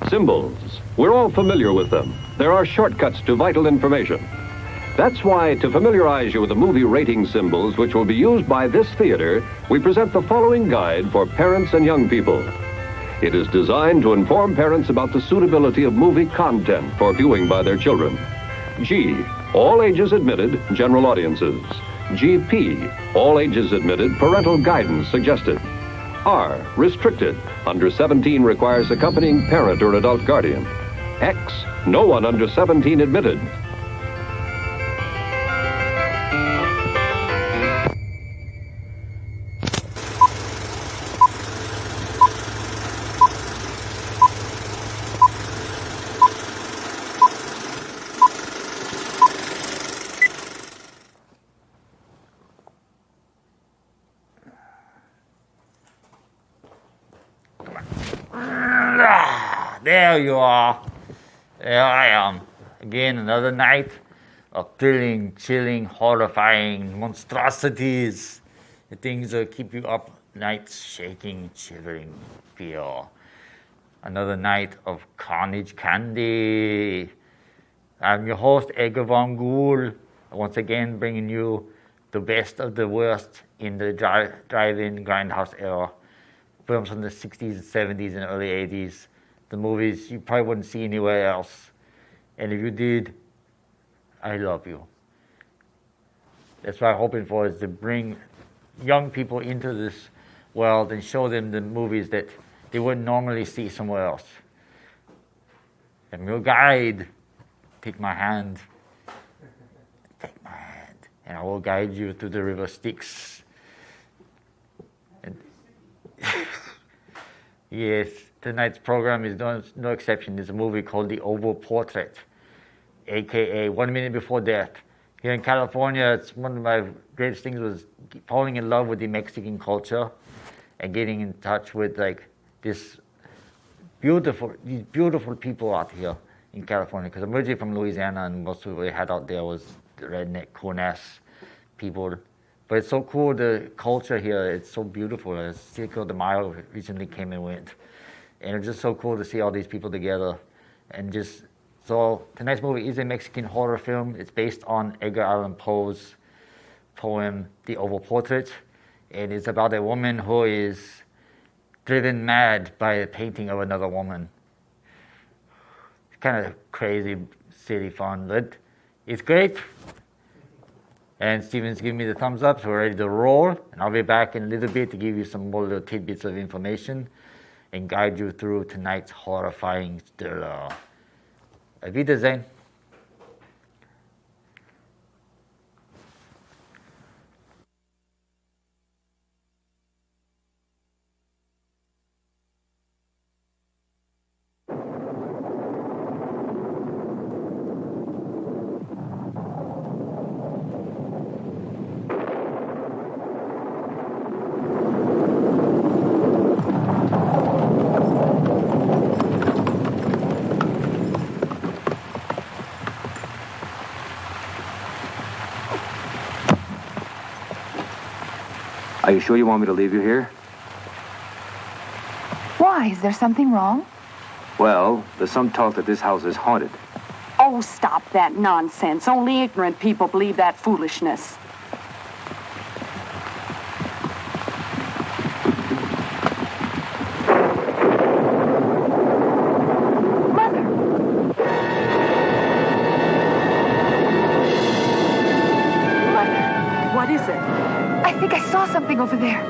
Symbols. We're all familiar with them. There are shortcuts to vital information. That's why, to familiarize you with the movie rating symbols which will be used by this theater, we present the following guide for parents and young people. It is designed to inform parents about the suitability of movie content for viewing by their children. G, all ages admitted, general audiences. GP, all ages admitted, parental guidance suggested. R, restricted, under 17 requires accompanying parent or adult guardian. X, no one under 17 admitted. There you are. There I am. Again, another night of thrilling, chilling, horrifying monstrosities. The things that keep you up nights shaking, shivering, fear. Another night of carnage candy. I'm your host, Edgar Von Ghoul. Once again, bringing you the best of the worst in the drive-in grindhouse era. Films from the 60s and 70s and early 80s. The movies you probably wouldn't see anywhere else. And if you did, I love you. That's what I'm hoping for, is to bring young people into this world and show them the movies that they wouldn't normally see somewhere else. I'm your guide. Take my hand. Take my hand. And I will guide you through the river Styx. And yes. Tonight's program is no exception. It's a movie called The Oval Portrait, a.k.a. 1 Minute Before Death. Here in California, it's one of my greatest things was falling in love with the Mexican culture and getting in touch with these beautiful people out here in California. Because I'm originally from Louisiana, and most of what we had out there was the redneck, cool-ass people. But it's so cool, the culture here. It's so beautiful. Cinco de Mayo recently came and went. And it's just so cool to see all these people together. So tonight's movie is a Mexican horror film. It's based on Edgar Allan Poe's poem, The Oval Portrait. And it's about a woman who is driven mad by a painting of another woman. It's kind of crazy, silly fun, but it's great. And Steven's giving me the thumbs up, so we're ready to roll. And I'll be back in a little bit to give you some more little tidbits of information and guide you through tonight's horrifying thriller. Auf Wiedersehen. Are you sure you want me to leave you here? Why? Is there something wrong? Well, there's some talk that this house is haunted. Oh, stop that nonsense. Only ignorant people believe that foolishness. Mother! Mother! What is it? I think I saw something over there.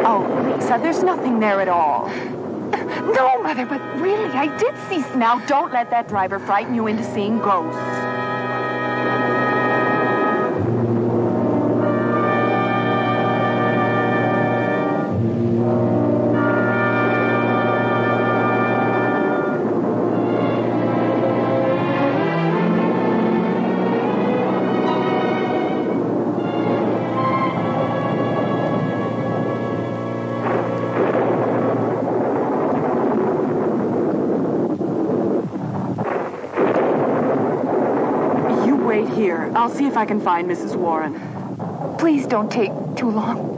Oh, Lisa, there's nothing there at all. No, Mother, but really, I did see something. Now, don't let that driver frighten you into seeing ghosts. wait here. I'll see if I can find Mrs. Warren. Please don't take too long.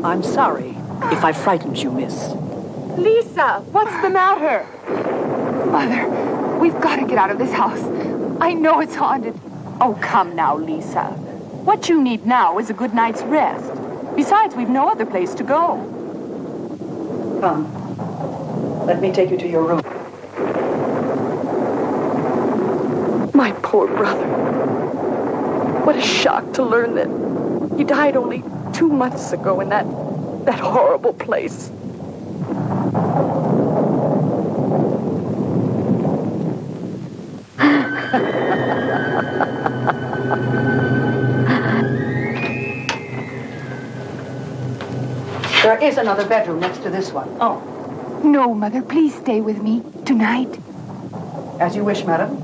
I'm sorry if I frightened you, miss. Lisa, what's the matter? Mother, we've got to get out of this house. I know it's haunted. Oh, come now, Lisa. What you need now is a good night's rest. Besides, we've no other place to go. Come. Let me take you to your room. My poor brother. What a shock to learn that he died only 2 months ago in that horrible place. There is another bedroom next to this one. Oh, No, Mother, please stay with me tonight. As you wish, madam.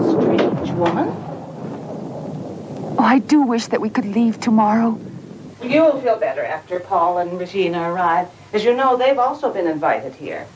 Strange woman. Oh, I do wish that we could leave tomorrow. You will feel better after Paul and Regina arrive. As you know, they've also been invited here.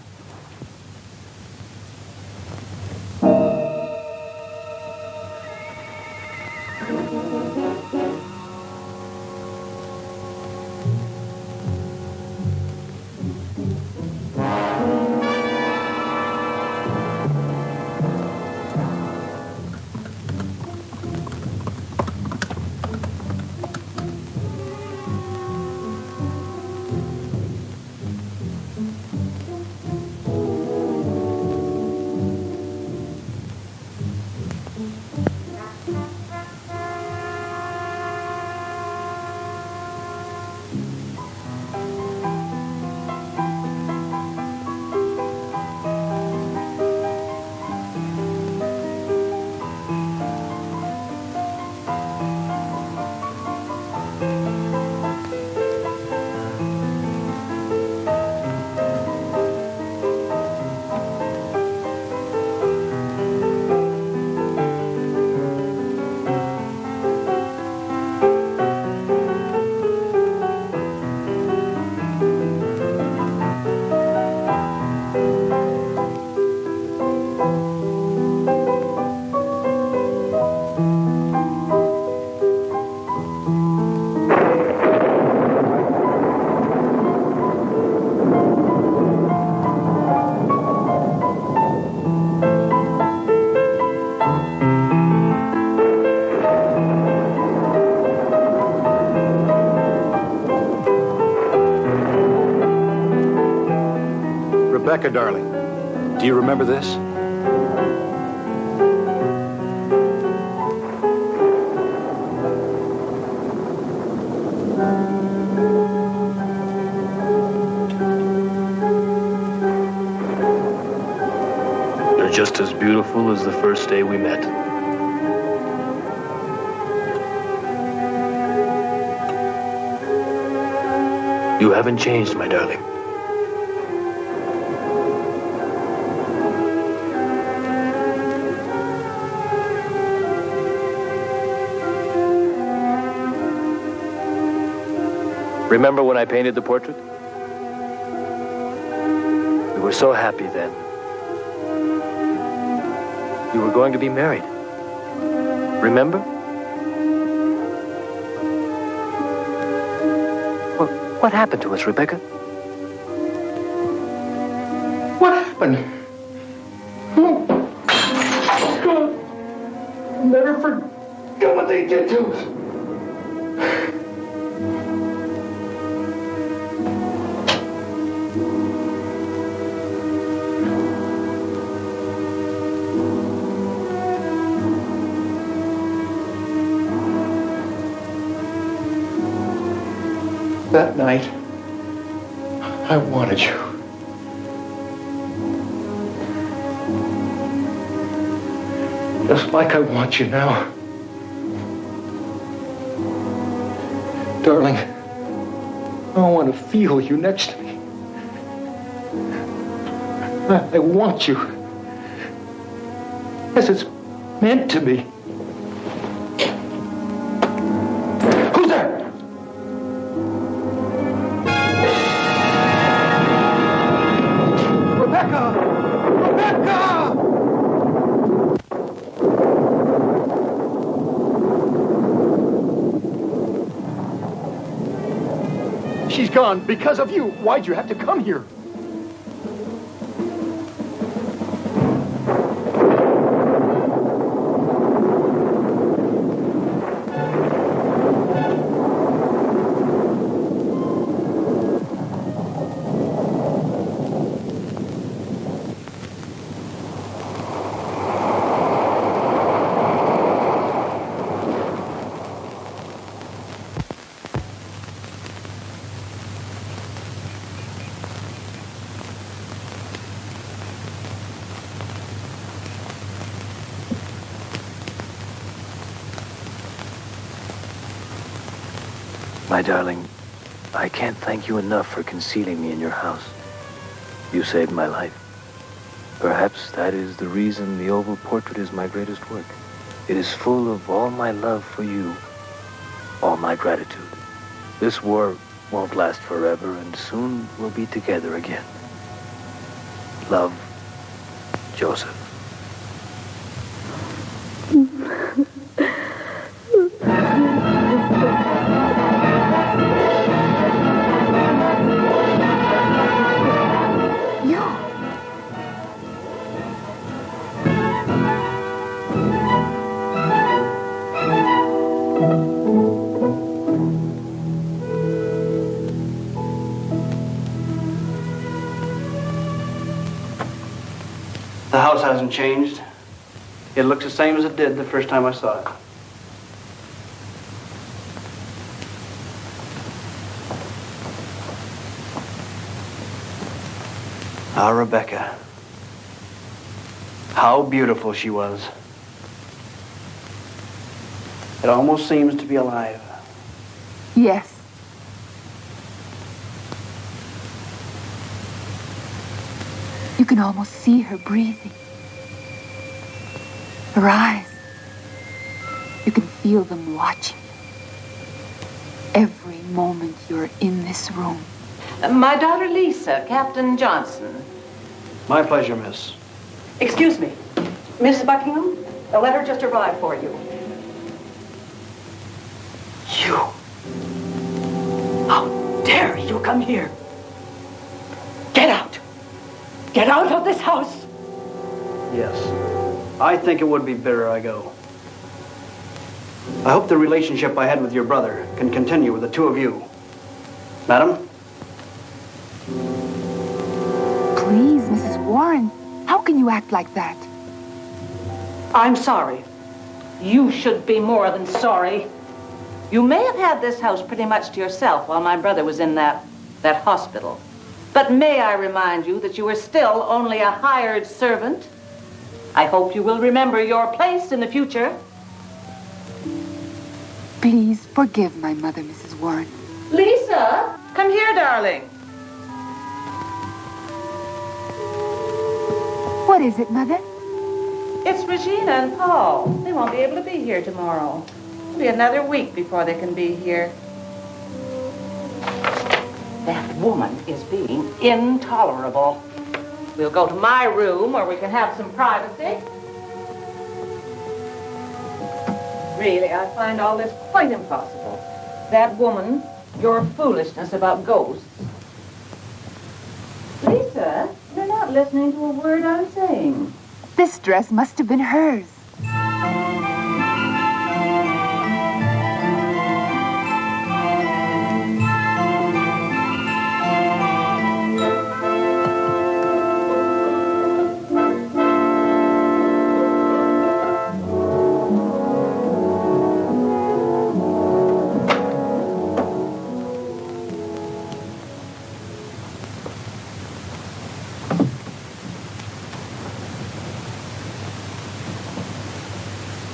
Rebecca, darling, do you remember this? You're just as beautiful as the first day we met. You haven't changed, my darling. Remember when I painted the portrait? We were so happy then. You were going to be married. Remember? What happened to us, Rebecca? What happened? Oh, God. I'll never forget what they did to us. That night, I wanted you. Just like I want you now. Darling, I want to feel you next to me. I want you. As it's meant to be. Who's there? She's gone because of you. Why'd you have to come here? My darling, I can't thank you enough for concealing me in your house. You saved my life. Perhaps that is the reason the oval portrait is my greatest work. It is full of all my love for you, all my gratitude. This war won't last forever, and soon we'll be together again. Love, Joseph. The house hasn't changed. It looks the same as it did the first time I saw it. Our Rebecca. How beautiful she was. It almost seems to be alive. Yes. You can almost see her breathing. Her eyes. You can feel them watching you. Every moment you're in this room. My daughter Lisa, Captain Johnson. My pleasure, miss. Excuse me. Miss Buckingham, a letter just arrived for you. You! How dare you come here? Get out! Get out of this house! Yes. I think it would be better I go. I hope the relationship I had with your brother can continue with the two of you. Madam? Please Warren, how can you act like that? I'm sorry. You should be more than sorry. You may have had this house pretty much to yourself while my brother was in that hospital. But may I remind you that you are still only a hired servant? I hope you will remember your place in the future. Please forgive my mother, Mrs. Warren. Lisa, come here, darling. What is it, Mother? It's Regina and Paul. They won't be able to be here tomorrow. It'll be another week before they can be here. That woman is being intolerable. We'll go to my room where we can have some privacy. Really, I find all this quite impossible. That woman, your foolishness about ghosts. Lisa, you're not listening to a word I'm saying. This dress must have been hers.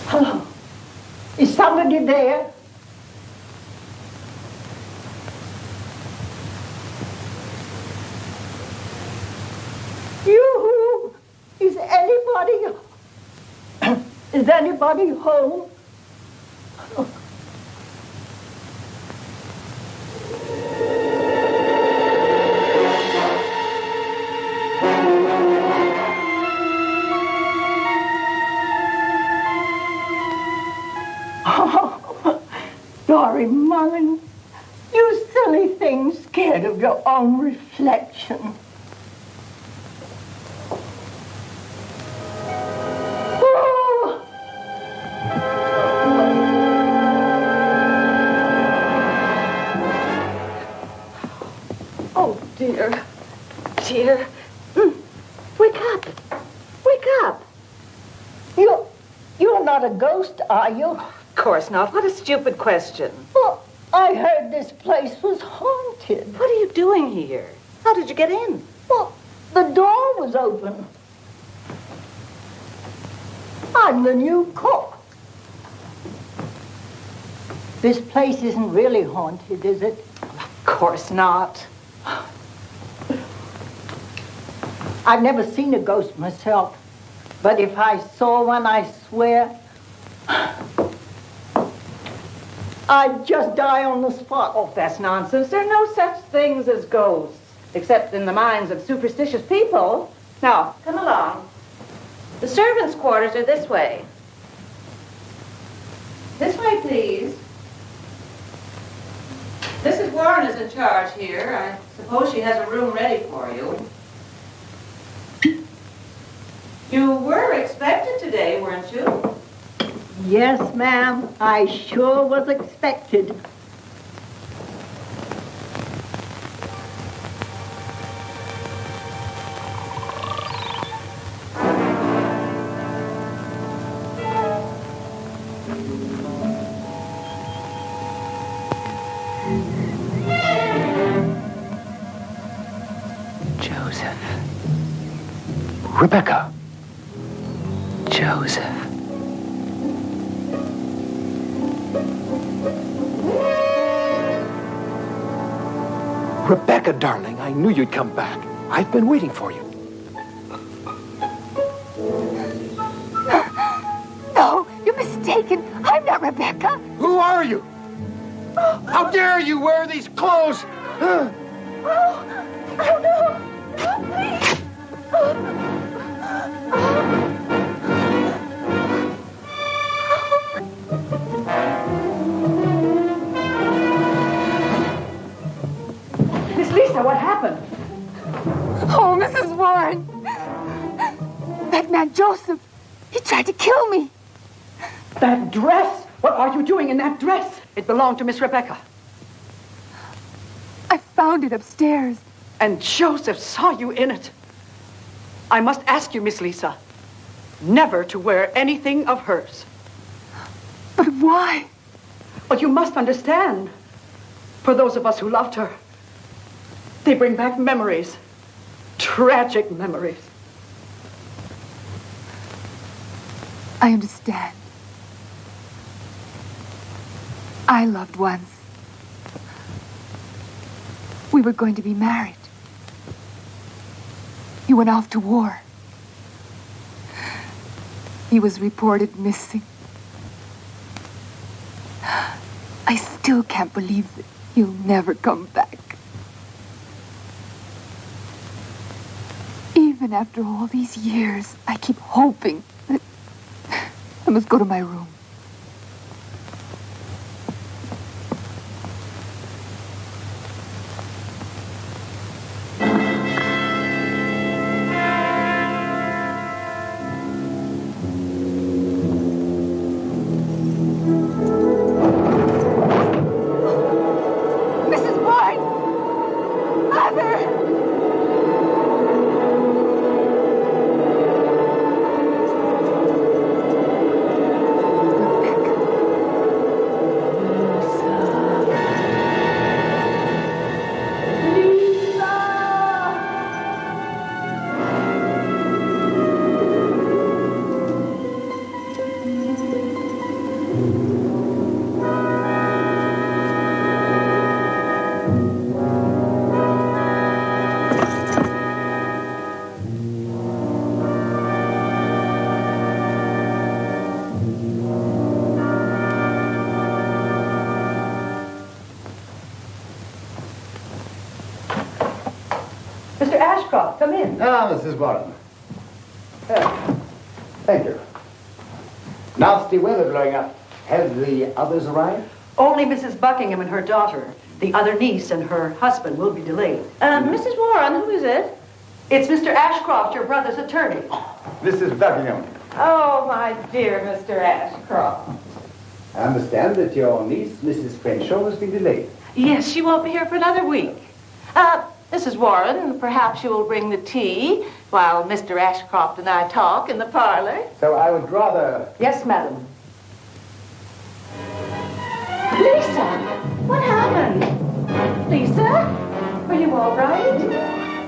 Hello. Is somebody there? Yoo-hoo! Is anybody home? Dory Mullins, you silly thing, scared of your own reflection. Oh. Oh, dear. Dear. Wake up. Wake up. You're not a ghost, are you? Of course not. What a stupid question. Well, I heard this place was haunted. What are you doing here? How did you get in? Well, the door was open. I'm the new cook. This place isn't really haunted, is it? Of course not. I've never seen a ghost myself, but if I saw one, I swear, I'd just die on the spot. Oh, that's nonsense. There are no such things as ghosts, except in the minds of superstitious people. Now, come along. The servants' quarters are this way. This way, please. Mrs. Warren is in charge here. I suppose she has a room ready for you. You were expected today, weren't you? Yes, ma'am. I sure was expected. Joseph. Rebecca. Joseph. Rebecca, darling, I knew you'd come back. I've been waiting for you. No, you're mistaken. I'm not Rebecca. Who are you? How dare you wear these clothes? Oh, no. Please. Miss Lisa, what happened? Oh, Mrs. Warren. That man Joseph, he tried to kill me. That dress? What are you doing in that dress? It belonged to Miss Rebecca. I found it upstairs. And Joseph saw you in it. I must ask you, Miss Lisa, never to wear anything of hers. But why? But you must understand, for those of us who loved her, they bring back memories, tragic memories. I understand. I loved once. We were going to be married. He went off to war. He was reported missing. I still can't believe that he'll never come back. Even after all these years, I keep hoping that I must go to my room. Mrs. Boyd! Mother! Mr. Ashcroft, come in. Ah, Mrs. Warren. Thank you. Nasty weather blowing up. Have the others arrived? Only Mrs. Buckingham and her daughter. The other niece and her husband will be delayed. Mrs. Warren, who is it? It's Mr. Ashcroft, your brother's attorney. Mrs. Buckingham. Oh, my dear Mr. Ashcroft. I understand that your niece, Mrs. Crenshaw, has been delayed. Yes, she won't be here for another week. Mrs. Warren, perhaps you will bring the tea while Mr. Ashcroft and I talk in the parlor. So I would rather... Yes, madam. Lisa, what happened? Lisa, are you all right?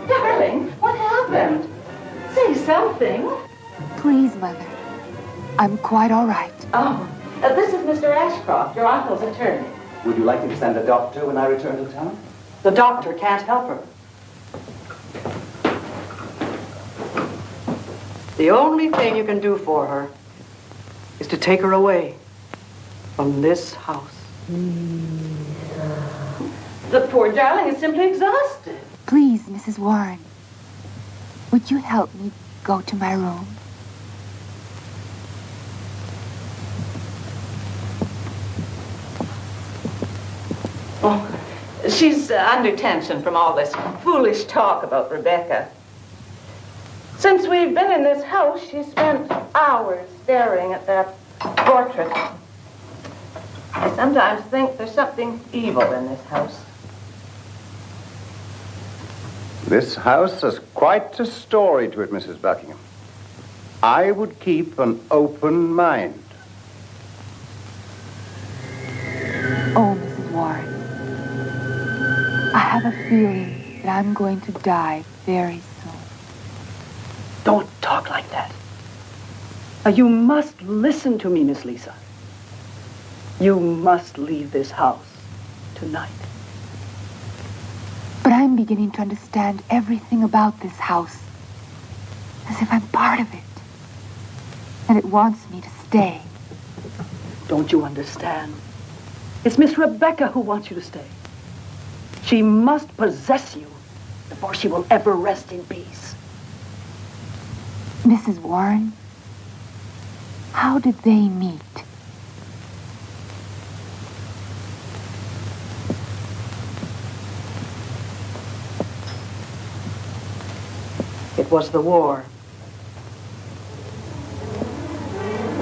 Darling, what happened? Say something. Please, Mother. I'm quite all right. Oh, this is Mr. Ashcroft, your uncle's attorney. Would you like me to send a doctor when I return to town? The doctor can't help her. The only thing you can do for her is to take her away from this house. The poor darling is simply exhausted. Please, Mrs. Warren. Would you help me go to my room? Oh, she's under tension from all this foolish talk about Rebecca. Since we've been in this house, she's spent hours staring at that portrait. I sometimes think there's something evil in this house. This house has quite a story to it, Mrs. Buckingham. I would keep an open mind. Oh, Mrs. Warren. I have a feeling that I'm going to die very soon. Don't talk like that. Now, you must listen to me, Miss Lisa. You must leave this house tonight. But I'm beginning to understand everything about this house. As if I'm part of it. And it wants me to stay. Don't you understand? It's Miss Rebecca who wants you to stay. She must possess you before she will ever rest in peace. Mrs. Warren, how did they meet? It was the war.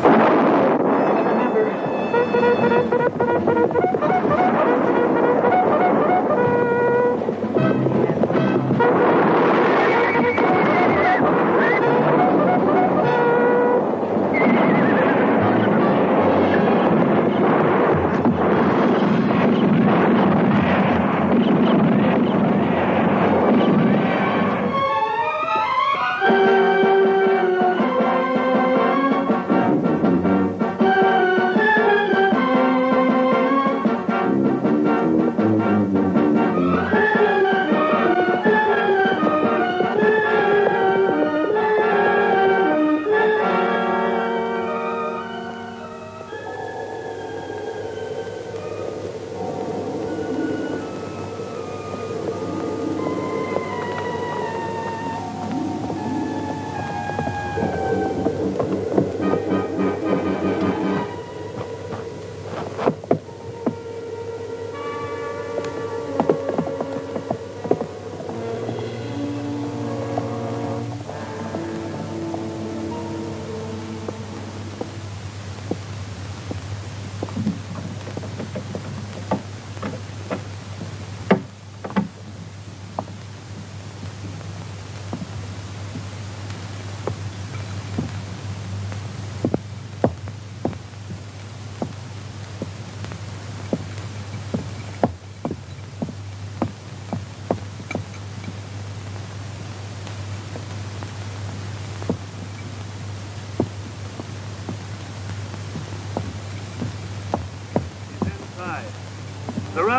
Remember...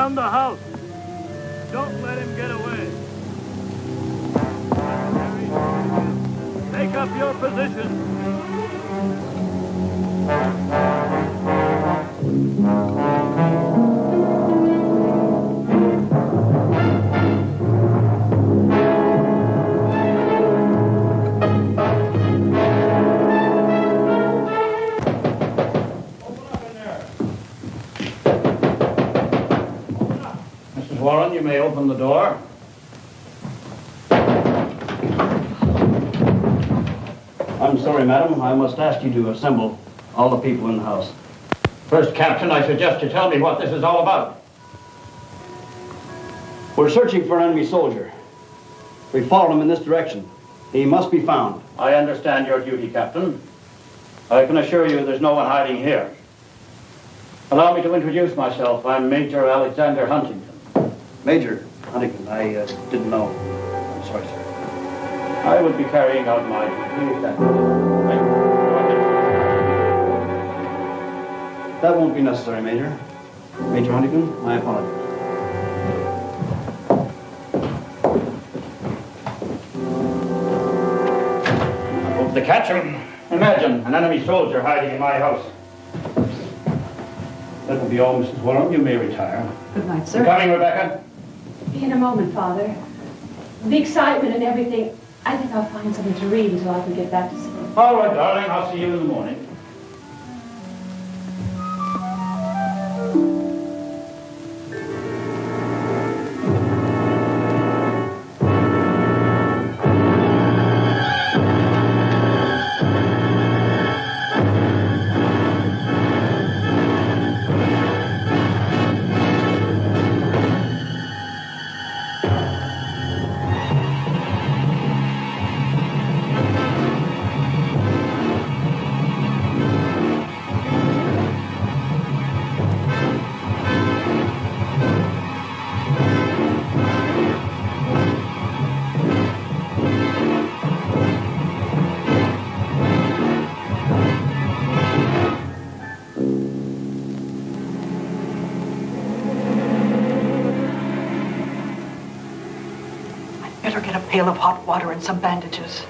Surround the house. Don't let him get away. Take up your position. Mrs. Warren, you may open the door. I'm sorry, madam. I must ask you to assemble all the people in the house. First, Captain, I suggest you tell me what this is all about. We're searching for an enemy soldier. We followed him in this direction. He must be found. I understand your duty, Captain. I can assure you there's no one hiding here. Allow me to introduce myself. I'm Major Alexander Huntington. Major Huntington, I didn't know. I'm sorry, sir. I would be carrying out my duties. That won't be necessary, Major. Major Huntington, my apologies. I hope to catch him. Imagine an enemy soldier hiding in my house. That will be all, Mrs. Warren. You may retire. Good night, You sir. coming, Rebecca? In a moment, Father. The excitement and everything, I think I'll find something to read until I can get back to sleep. All right, darling. I'll see you in the morning. Better get a pail of hot water and some bandages.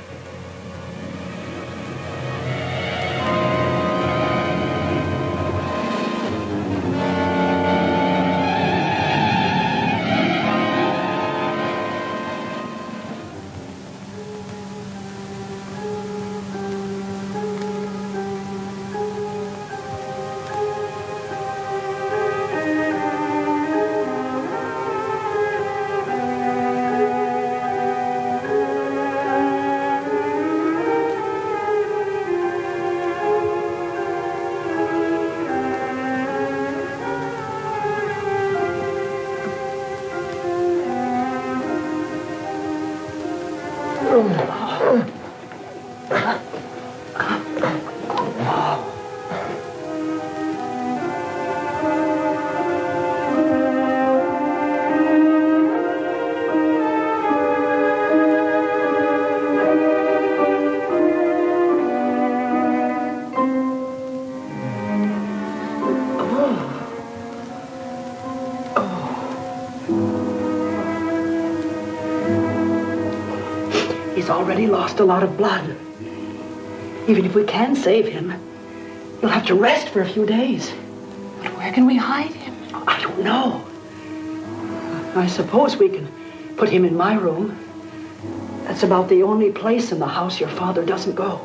He's already lost a lot of blood. Even if we can save him, he'll have to rest for a few days. But where can we hide him? I don't know. I suppose we can put him in my room. That's about the only place in the house your father doesn't go.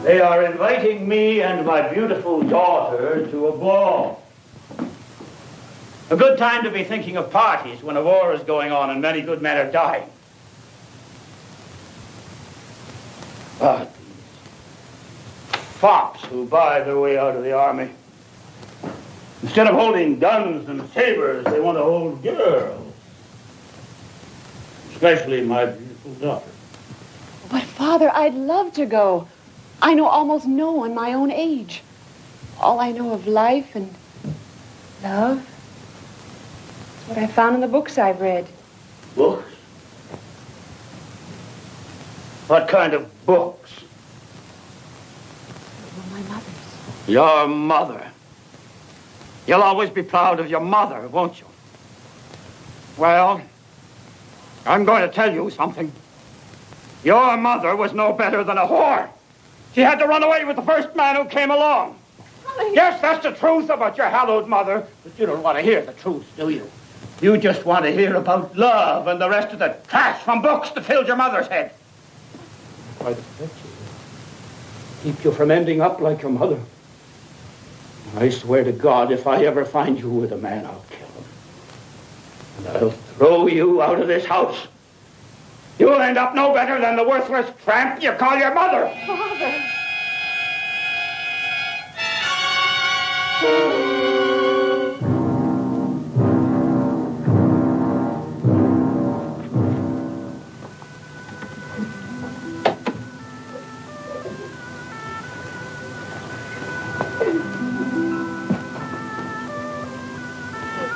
They are inviting me and my beautiful daughter to a ball. A good time to be thinking of parties when a war is going on and many good men are dying. But these fops who buy their way out of the army, instead of holding guns and sabers, they want to hold girls. Especially my beautiful daughter. But, Father, I'd love to go. I know almost no one my own age. All I know of life and Love? It's what I found in the books I've read. Books? What kind of books? Well, my mother's. Your mother. You'll always be proud of your mother, won't you? Well, I'm going to tell you something. Your mother was no better than a whore. She had to run away with the first man who came along. Yes, that's the truth about your hallowed mother, but you don't want to hear the truth, do you? You just want to hear about love and the rest of the trash from books that filled your mother's head. Why, that's keep you from ending up like your mother. I swear to God, if I ever find you with a man, I'll kill him. And I'll throw you out of this house. You'll end up no better than the worthless tramp you call your mother. Father!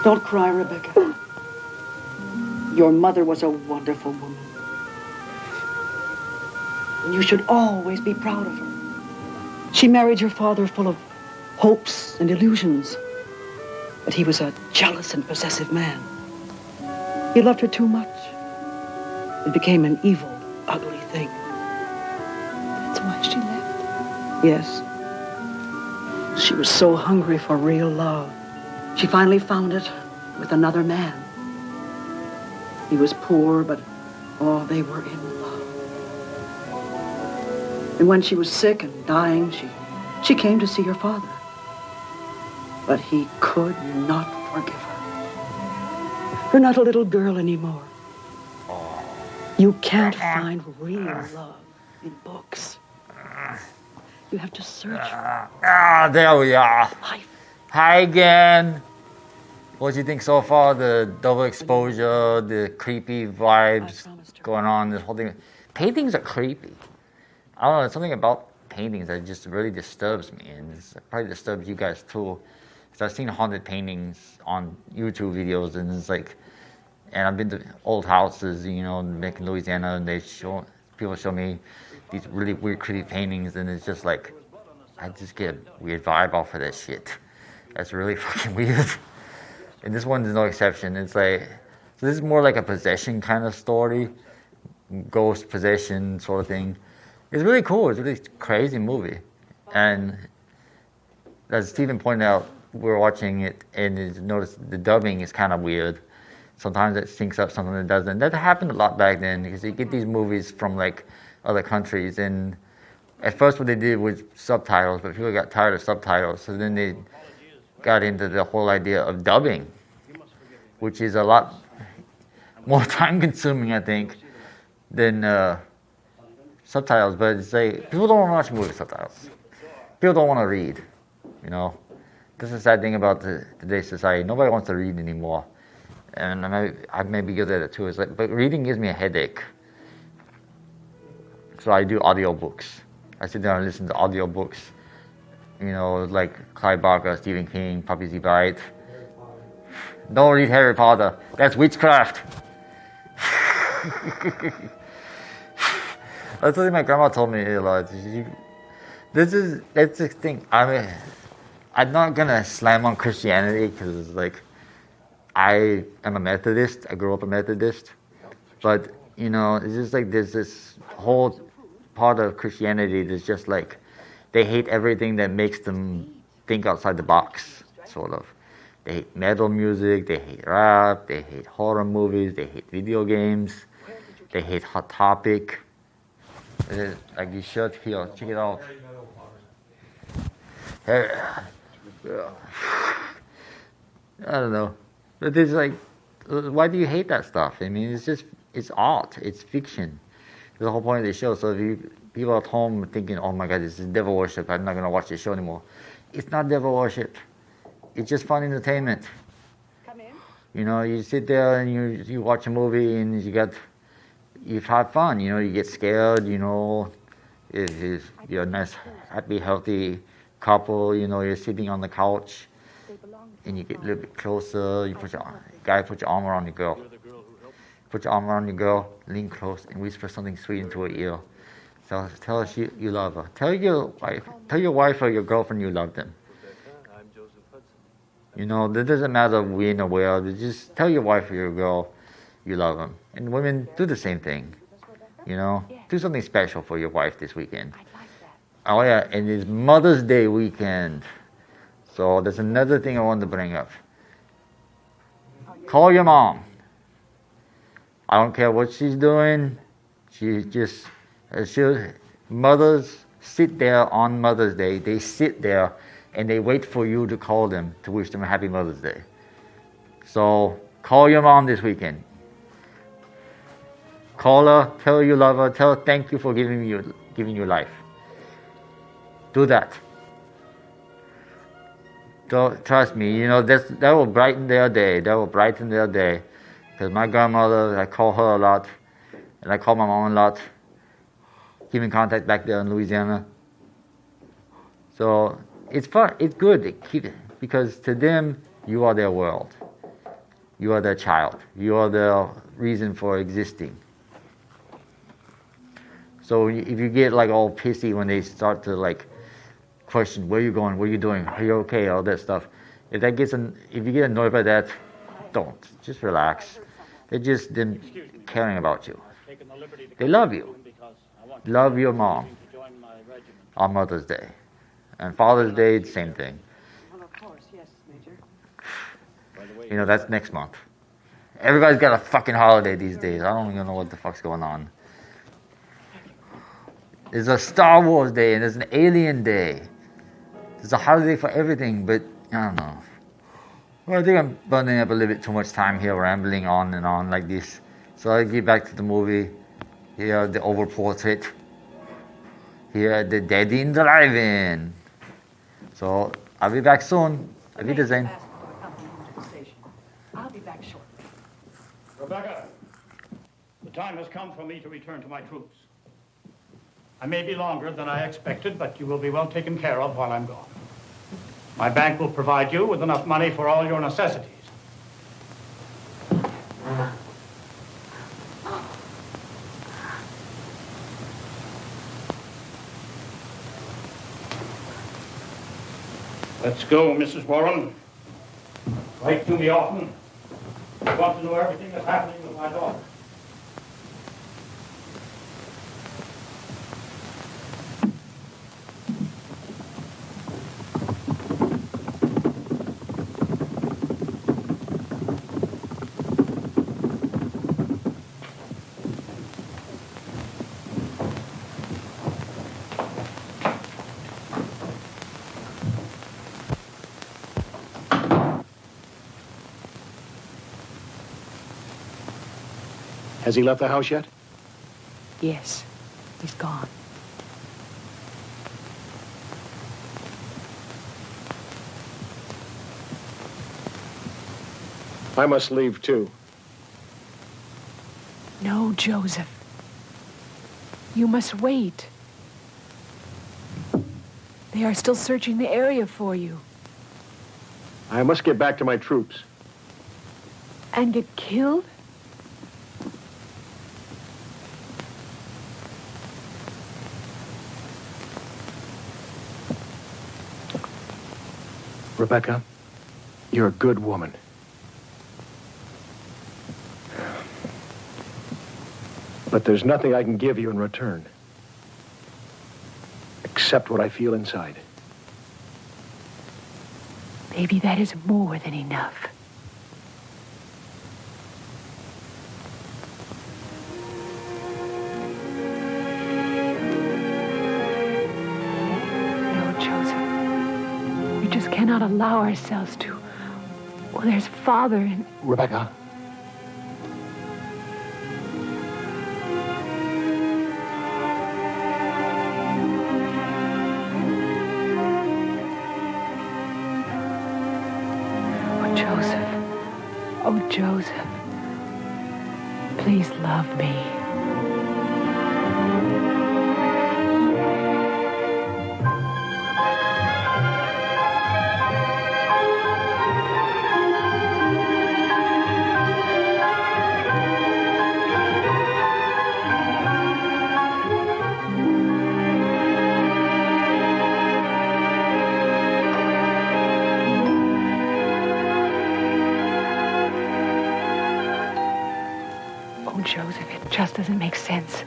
Don't cry, Rebecca. Your mother was a wonderful woman. And you should always be proud of her. She married your father full of hopes and illusions. But he was a jealous and possessive man. He loved her too much. It became an evil, ugly thing. That's why she left. Yes. She was so hungry for real love. She finally found it with another man. He was poor, but oh, they were in love. And when she was sick and dying, she came to see her father. But he could not forgive her. You're not a little girl anymore. You can't find real love in books. You have to search. There we are. Hi again. What do you think so far? The double exposure, the creepy vibes going on, this whole thing. Paintings are creepy. I don't know, there's something about paintings that just really disturbs me, and it probably disturbs you guys too. So I've seen haunted paintings on YouTube videos, and it's like, and I've been to old houses, you know, back in Louisiana, and people show me these really weird, creepy paintings, and it's just like, I just get a weird vibe off of that shit. That's really fucking weird. And this one is no exception. It's like, so this is more like a possession kind of story, ghost possession sort of thing. It's really cool. It's a really crazy movie. And as Stephen pointed out, we're watching it and you notice the dubbing is kind of weird. Sometimes it syncs up, something that doesn't. That happened a lot back then because you get these movies from like other countries, and at first what they did was subtitles, but people got tired of subtitles, so then they got into the whole idea of dubbing, which is a lot more time consuming, I think, than subtitles. But it's like, people don't want to watch movies with subtitles. People don't want to read, you know. This is the sad thing about today's society. Nobody wants to read anymore. And I may be good at it too. It's like, but reading gives me a headache. So I do audiobooks. I sit down and listen to audiobooks. You know, like Clive Barker, Stephen King, Puppy Z. Bite. Don't read Harry Potter. That's witchcraft. That's something my grandma told me a lot. That's the thing. I'm not gonna slam on Christianity because, like, I am a Methodist. I grew up a Methodist. But, you know, it's just like there's this whole part of Christianity that's just like, they hate everything that makes them think outside the box, sort of. They hate metal music, they hate rap, they hate horror movies, they hate video games, they hate Hot Topic. Like, you should feel, check it out. I don't know. But it's like, why do you hate that stuff? I mean, it's art, it's fiction. That's the whole point of the show. So if people at home thinking, oh my God, this is devil worship, I'm not going to watch this show anymore. It's not devil worship. It's just fun entertainment. Come in. You know, you sit there and you watch a movie and you've had fun. You know, you get scared, you know, you're a nice, happy, healthy couple, you know, you're sitting on the couch and you get a little bit closer. You put your arm around your girl. Put your arm around your girl, lean close, and whisper something sweet into her ear. Tell her you love her. Tell your wife or your girlfriend you love them. You know, that doesn't matter when or where. Just tell your wife or your girl you love them. And women, do the same thing. You know, do something special for your wife this weekend. Oh yeah, and it's Mother's Day weekend. So there's another thing I wanted to bring up. Call your mom. I don't care what she's doing. Mothers sit there on Mother's Day. They sit there and they wait for you to call them to wish them a happy Mother's Day. So call your mom this weekend. Call her, tell her you love her, tell her thank you for giving you life. Do that. Trust me, you know, that will brighten their day. That will brighten their day. Because my grandmother, I call her a lot, and I call my mom a lot. Keep in contact back there in Louisiana. So it's fun. It's good. Because to them, you are their world. You are their child. You are their reason for existing. So if you get like all pissy when they start to like question where you going, what are you doing, are you okay, all that stuff. If you get annoyed by that, don't. Just relax. They're just them caring about you. They love you. Love your mom on Mother's Day. And Father's Day, the same thing. Well, of course, yes, Major. You know, that's next month. Everybody's got a fucking holiday these days. I don't even know what the fuck's going on. There's a Star Wars Day and there's an Alien Day. There's a holiday for everything, but I don't know. Well, I think I'm burning up a little bit too much time here, rambling on and on like this. So I'll get back to the movie. Here, the Oval Portrait. Here, the Daddy in Drive-In. So I'll be back soon. Auf Wiedersehen. I'll be back shortly. Rebecca, the time has come for me to return to my troops. I may be longer than I expected, but you will be well taken care of while I'm gone. My bank will provide you with enough money for all your necessities. Let's go, Mrs. Warren. Write to me often. I want to know everything that's happening with my daughter. Has he left the house yet? Yes, he's gone. I must leave, too. No, Joseph. You must wait. They are still searching the area for you. I must get back to my troops. And get killed? Rebecca, you're a good woman. But there's nothing I can give you in return. Except what I feel inside. Maybe that is more than enough. No, Joseph. We just cannot allow ourselves to. Well, there's Father and... Rebecca. Oh, Joseph, please love me. Joseph. It just doesn't make sense.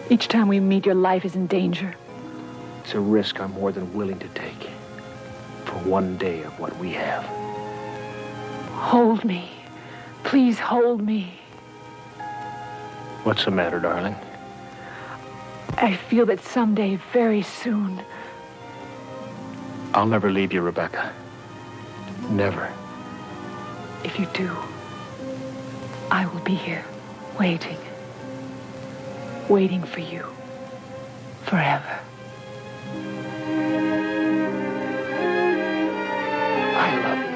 Each time we meet, your life is in danger. It's a risk I'm more than willing to take for one day of what we have. Hold me. Please hold me. What's the matter, darling? I feel that someday, very soon... I'll never leave you, Rebecca. Never. If you do, I will be here, waiting. Waiting for you. Forever. I love you.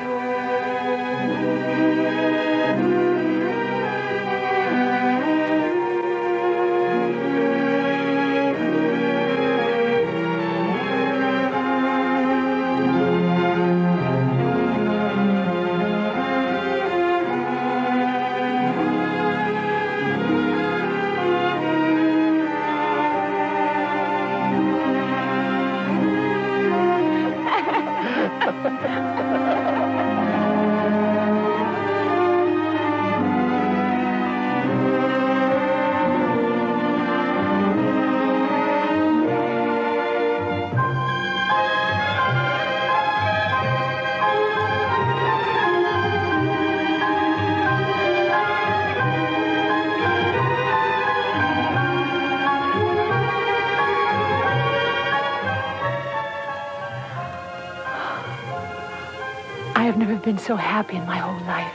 I've never been so happy in my whole life.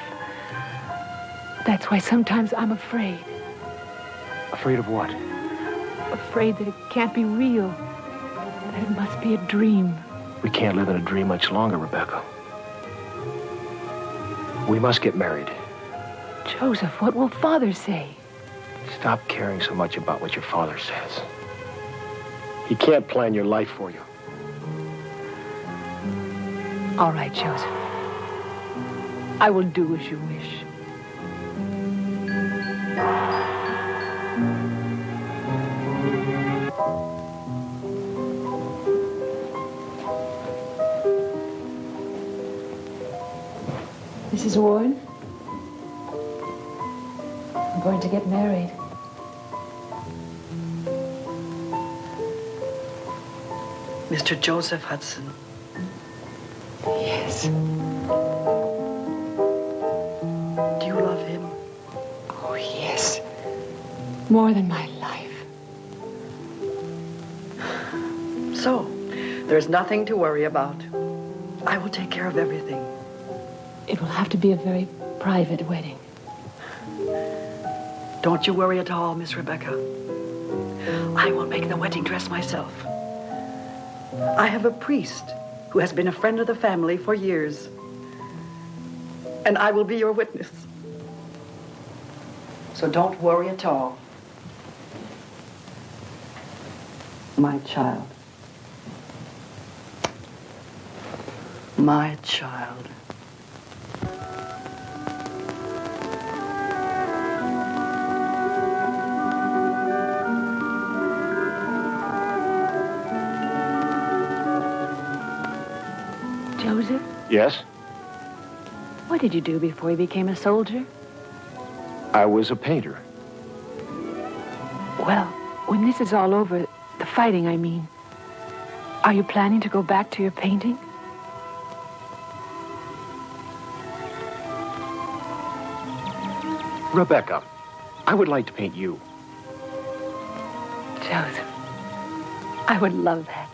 That's why sometimes I'm afraid. Afraid of what? Afraid that it can't be real. That it must be a dream. We can't live in a dream much longer, Rebecca. We must get married. Joseph, what will Father say? Stop caring so much about what your father says. He can't plan your life for you. All right, Joseph. I will do as you wish. Mrs. Warren, I'm going to get married. Mr. Joseph Hudson. Yes. Do you love him? Oh, yes. More than my life. So, there's nothing to worry about. I will take care of everything. It will have to be a very private wedding. Don't you worry at all, Miss Rebecca. I will make the wedding dress myself. I have a priest who has been a friend of the family for years. And I will be your witness. So don't worry at all. My child. My child. Joseph, Yes? what did you do before you became a soldier? I was a painter. Well, when this is all over, the fighting, I mean, are you planning to go back to your painting? Rebecca, I would like to paint you. Joseph, I would love that.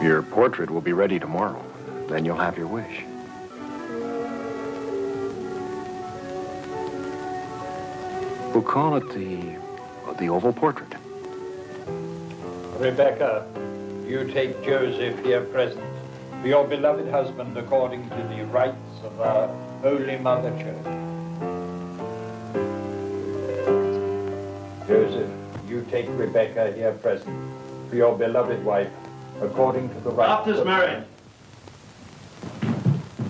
Your portrait will be ready tomorrow. Then you'll have your wish. We'll call it the oval portrait. Rebecca, you take Joseph here present for your beloved husband according to the rites of our Holy Mother Church. Joseph, you take Rebecca here present for your beloved wife according to the rites Stop this of... marriage.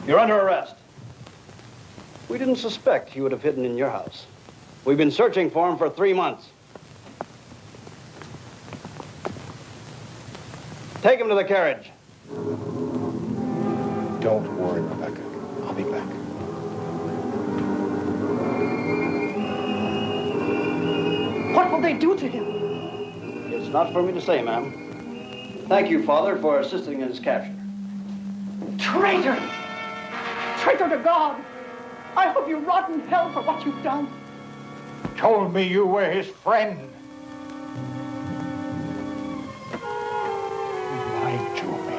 You're under arrest. We didn't suspect he would have hidden in your house. We've been searching for him for 3 months. Take him to the carriage. Don't worry, Rebecca. I'll be back. What will they do to him? It's not for me to say, ma'am. Thank you, Father, for assisting in his capture. Traitor! Traitor to God! I hope you rot in hell for what you've done. Told me you were his friend. He lied to me.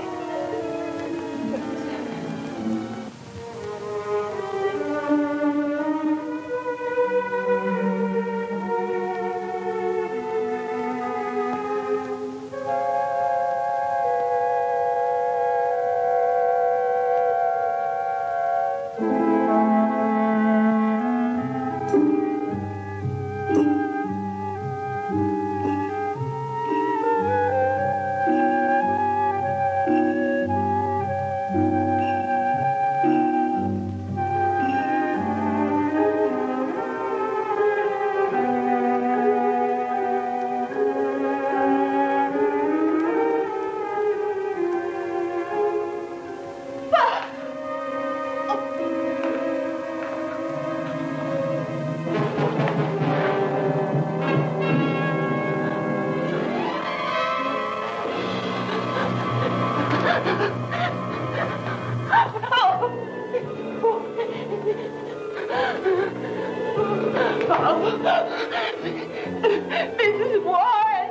Mrs. Warren!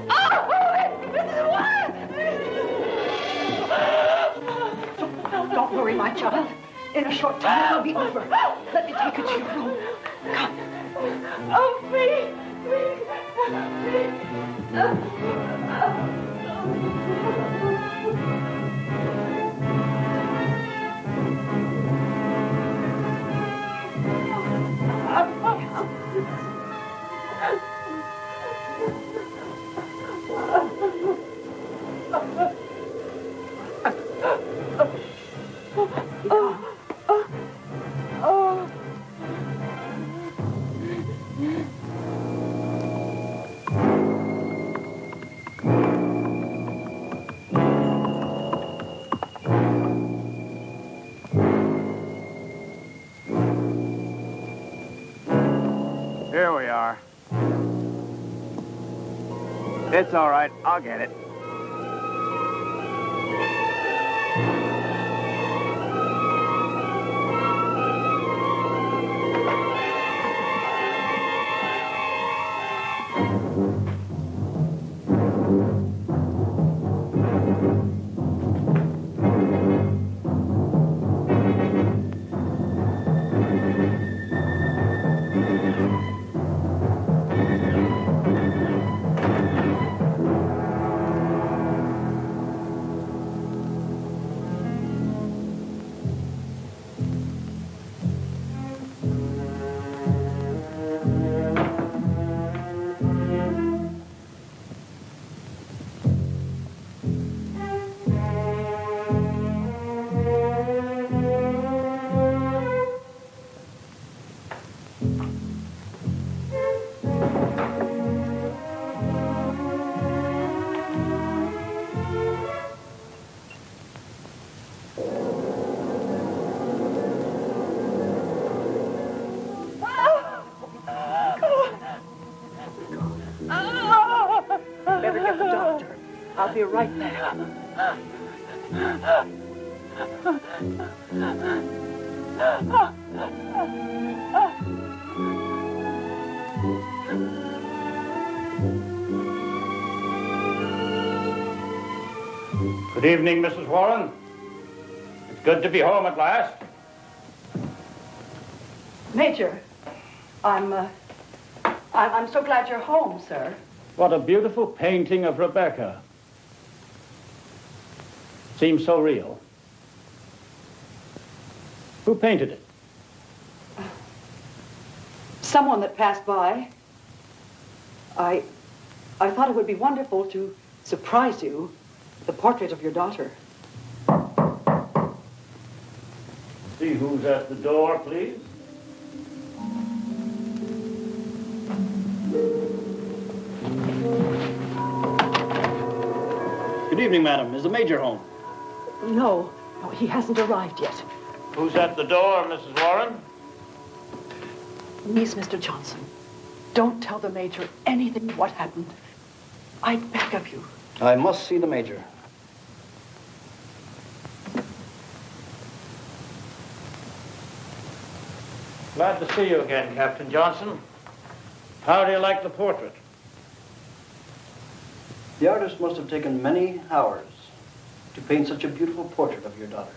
Oh, Mrs. Warren! Don't worry, my child. In a short time, it'll be over. Let me take you to your room. Come. Oh, please! Here we are. It's all right. I'll get it. Better get the doctor. I'll be right back. Good evening, Mrs. Warren. It's good to be home at last. Major, I'm so glad you're home, sir. What a beautiful painting of Rebecca. Seems so real. Who painted it? Someone that passed by. I thought it would be wonderful to surprise you with the portrait of your daughter. See who's at the door, please. Good evening, madam. Is the Major home? No, No, he hasn't arrived yet. Who's at the door, Mrs. Warren? Me's Mr. Johnson. Don't tell the Major anything of what happened. I beg of you. I must see the Major. Glad to see you again, Captain Johnson. How do you like the portrait? The artist must have taken many hours to paint such a beautiful portrait of your daughter.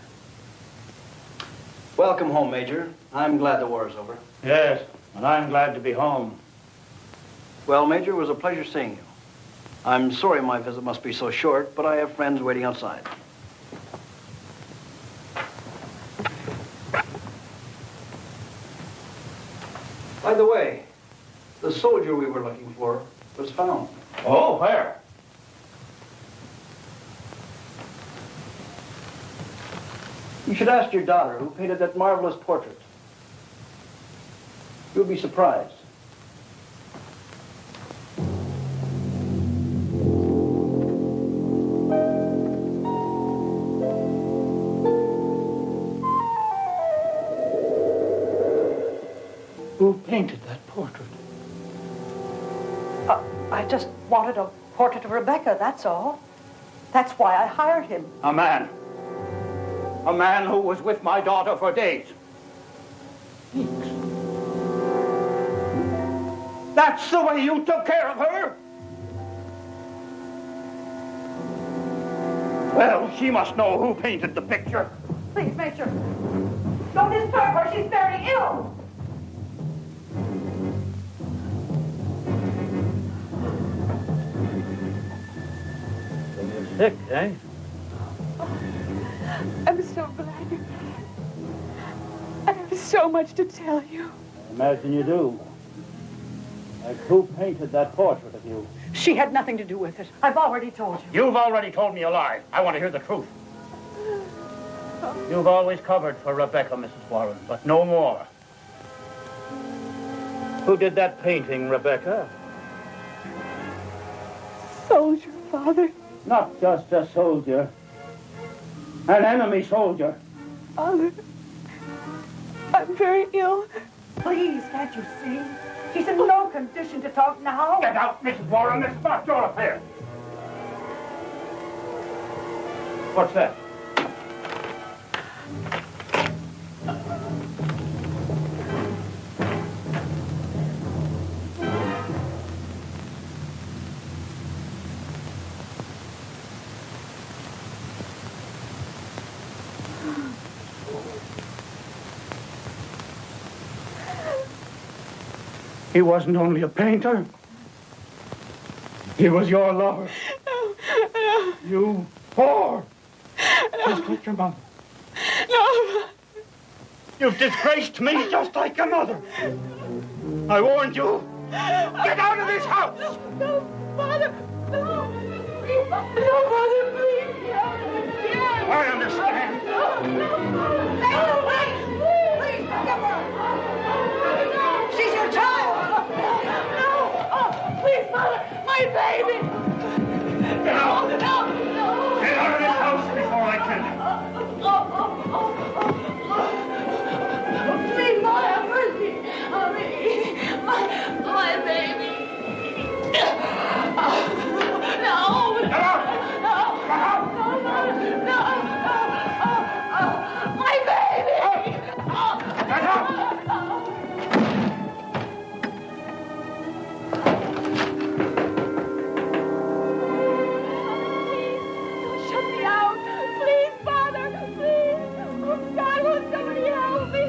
Welcome home, Major. I'm glad the war is over. Yes, and I'm glad to be home. Well, Major, it was a pleasure seeing you. I'm sorry my visit must be so short, but I have friends waiting outside. By the way, the soldier we were looking for was found. Oh, where? You should ask your daughter who painted that marvelous portrait. You'll be surprised. Who painted that portrait? I just wanted a portrait of Rebecca, that's all. That's why I hired him. A man. A man who was with my daughter for days. Weeks. That's the way you took care of her? Well, she must know who painted the picture. Please, Major. Don't disturb her. She's very ill. You're sick, eh? I'm so glad you're here. I have so much to tell you. I imagine you do. Like who painted that portrait of you? She had nothing to do with it. I've already told you. You've already told me a lie. I want to hear the truth. You've always covered for Rebecca, Mrs. Warren, but no more. Who did that painting, Rebecca? Soldier, Father. Not just a soldier. An enemy soldier. Father, I'm very ill. Please, can't you see? She's in no condition to talk now. Get out, Mrs. Warren. This is not your affair. What's that? He wasn't only a painter. He was your lover. No. You whore. No. Just like your mother. No. You've disgraced me just like your mother. I warned you. Get out of this house. No, Father. No. No, Father, please. Yeah. I understand. No, wait. Please, come on. She's your child. No. Oh, please, Mother. My baby. Get out. No. Get out of this house before I kill you. Please, Mother, have mercy on me. My baby. No. Get out. No. Get out. No. My baby. Get out. Shut me out. Please, Father. Please. Oh, God, will somebody help me?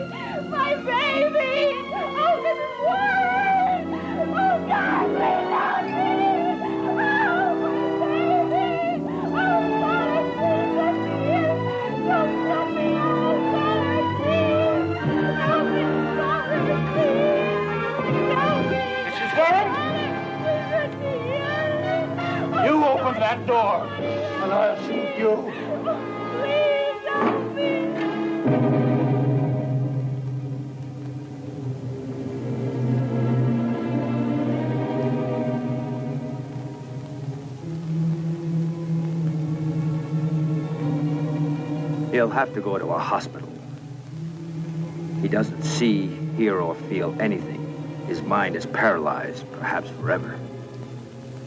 My baby. Oh, Mrs. Warren. Oh, God, please help me. Oh, my baby. Oh, Father, please let me in. Don't shut me out, Father, please. Help me, Father, please. Help me. Mrs. Warren? Please let me in. You open that door, and I'll shoot you. Please help me. He'll have to go to a hospital. He doesn't see, hear, or feel anything. His mind is paralyzed, perhaps forever.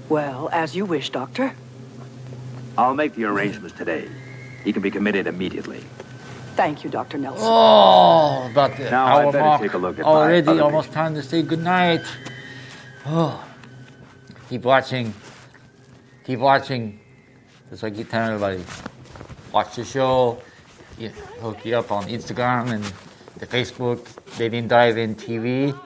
Well, as you wish, Doctor. I'll make the arrangements today. He can be committed immediately. Thank you, Dr. Nelson. Oh, about the Now, hour I'd better mark take a look at already. my other Almost time to say goodnight. Oh, keep watching. Keep watching. That's what I keep telling everybody. Watch the show. Yeah, hook you up on Instagram and the Facebook. They didn't dive in TV.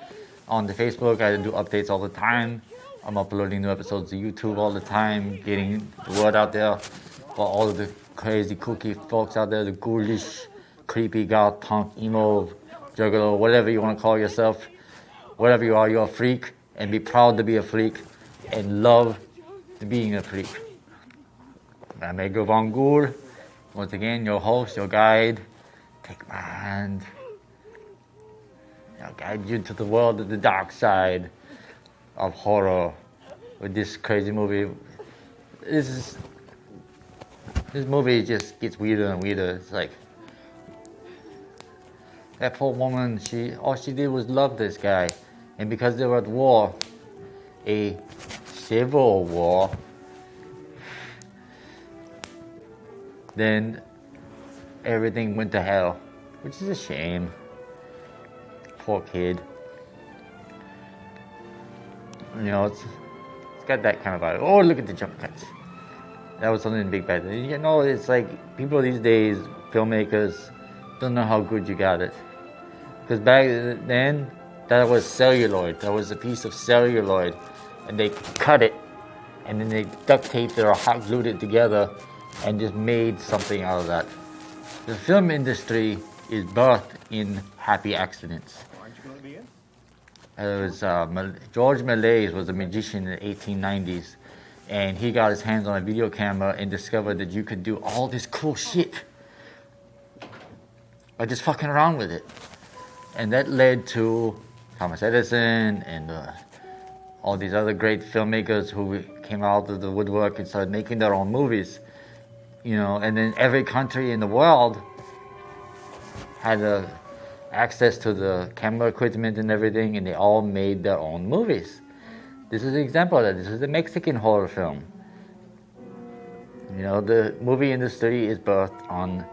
On the Facebook, I do updates all the time. I'm uploading new episodes to YouTube all the time, getting the word out there for all of the crazy kooky folks out there, the ghoulish, creepy, goth, punk, emo, juggalo, whatever you want to call yourself. Whatever you are, you're a freak, and be proud to be a freak, and love being a freak. I'm Edgar Von Ghoul. Once again, your host, your guide. Take my hand. I'll guide you to the world of the dark side of horror with this crazy movie. This movie just gets weirder and weirder. It's like that poor woman, all she did was love this guy. And because they were at war, a civil war, then everything went to hell, which is a shame. Poor kid. You know, it's got that kind of vibe. Oh, look at the jump cuts. That was something big back then. You know, it's like people these days, filmmakers, don't know how good you got it. Because back then, that was celluloid. That was a piece of celluloid. And they cut it, and then they duct taped it or hot glued it together and just made something out of that. The film industry is birthed in happy accidents. It was George Méliès was a magician in the 1890s, and he got his hands on a video camera and discovered that you could do all this cool shit by just fucking around with it. And that led to Thomas Edison and all these other great filmmakers who came out of the woodwork and started making their own movies. You know, and then every country in the world had access to the camera equipment and everything, and they all made their own movies. This is an example of that. This is the Mexican horror film. You know, the movie industry is birthed on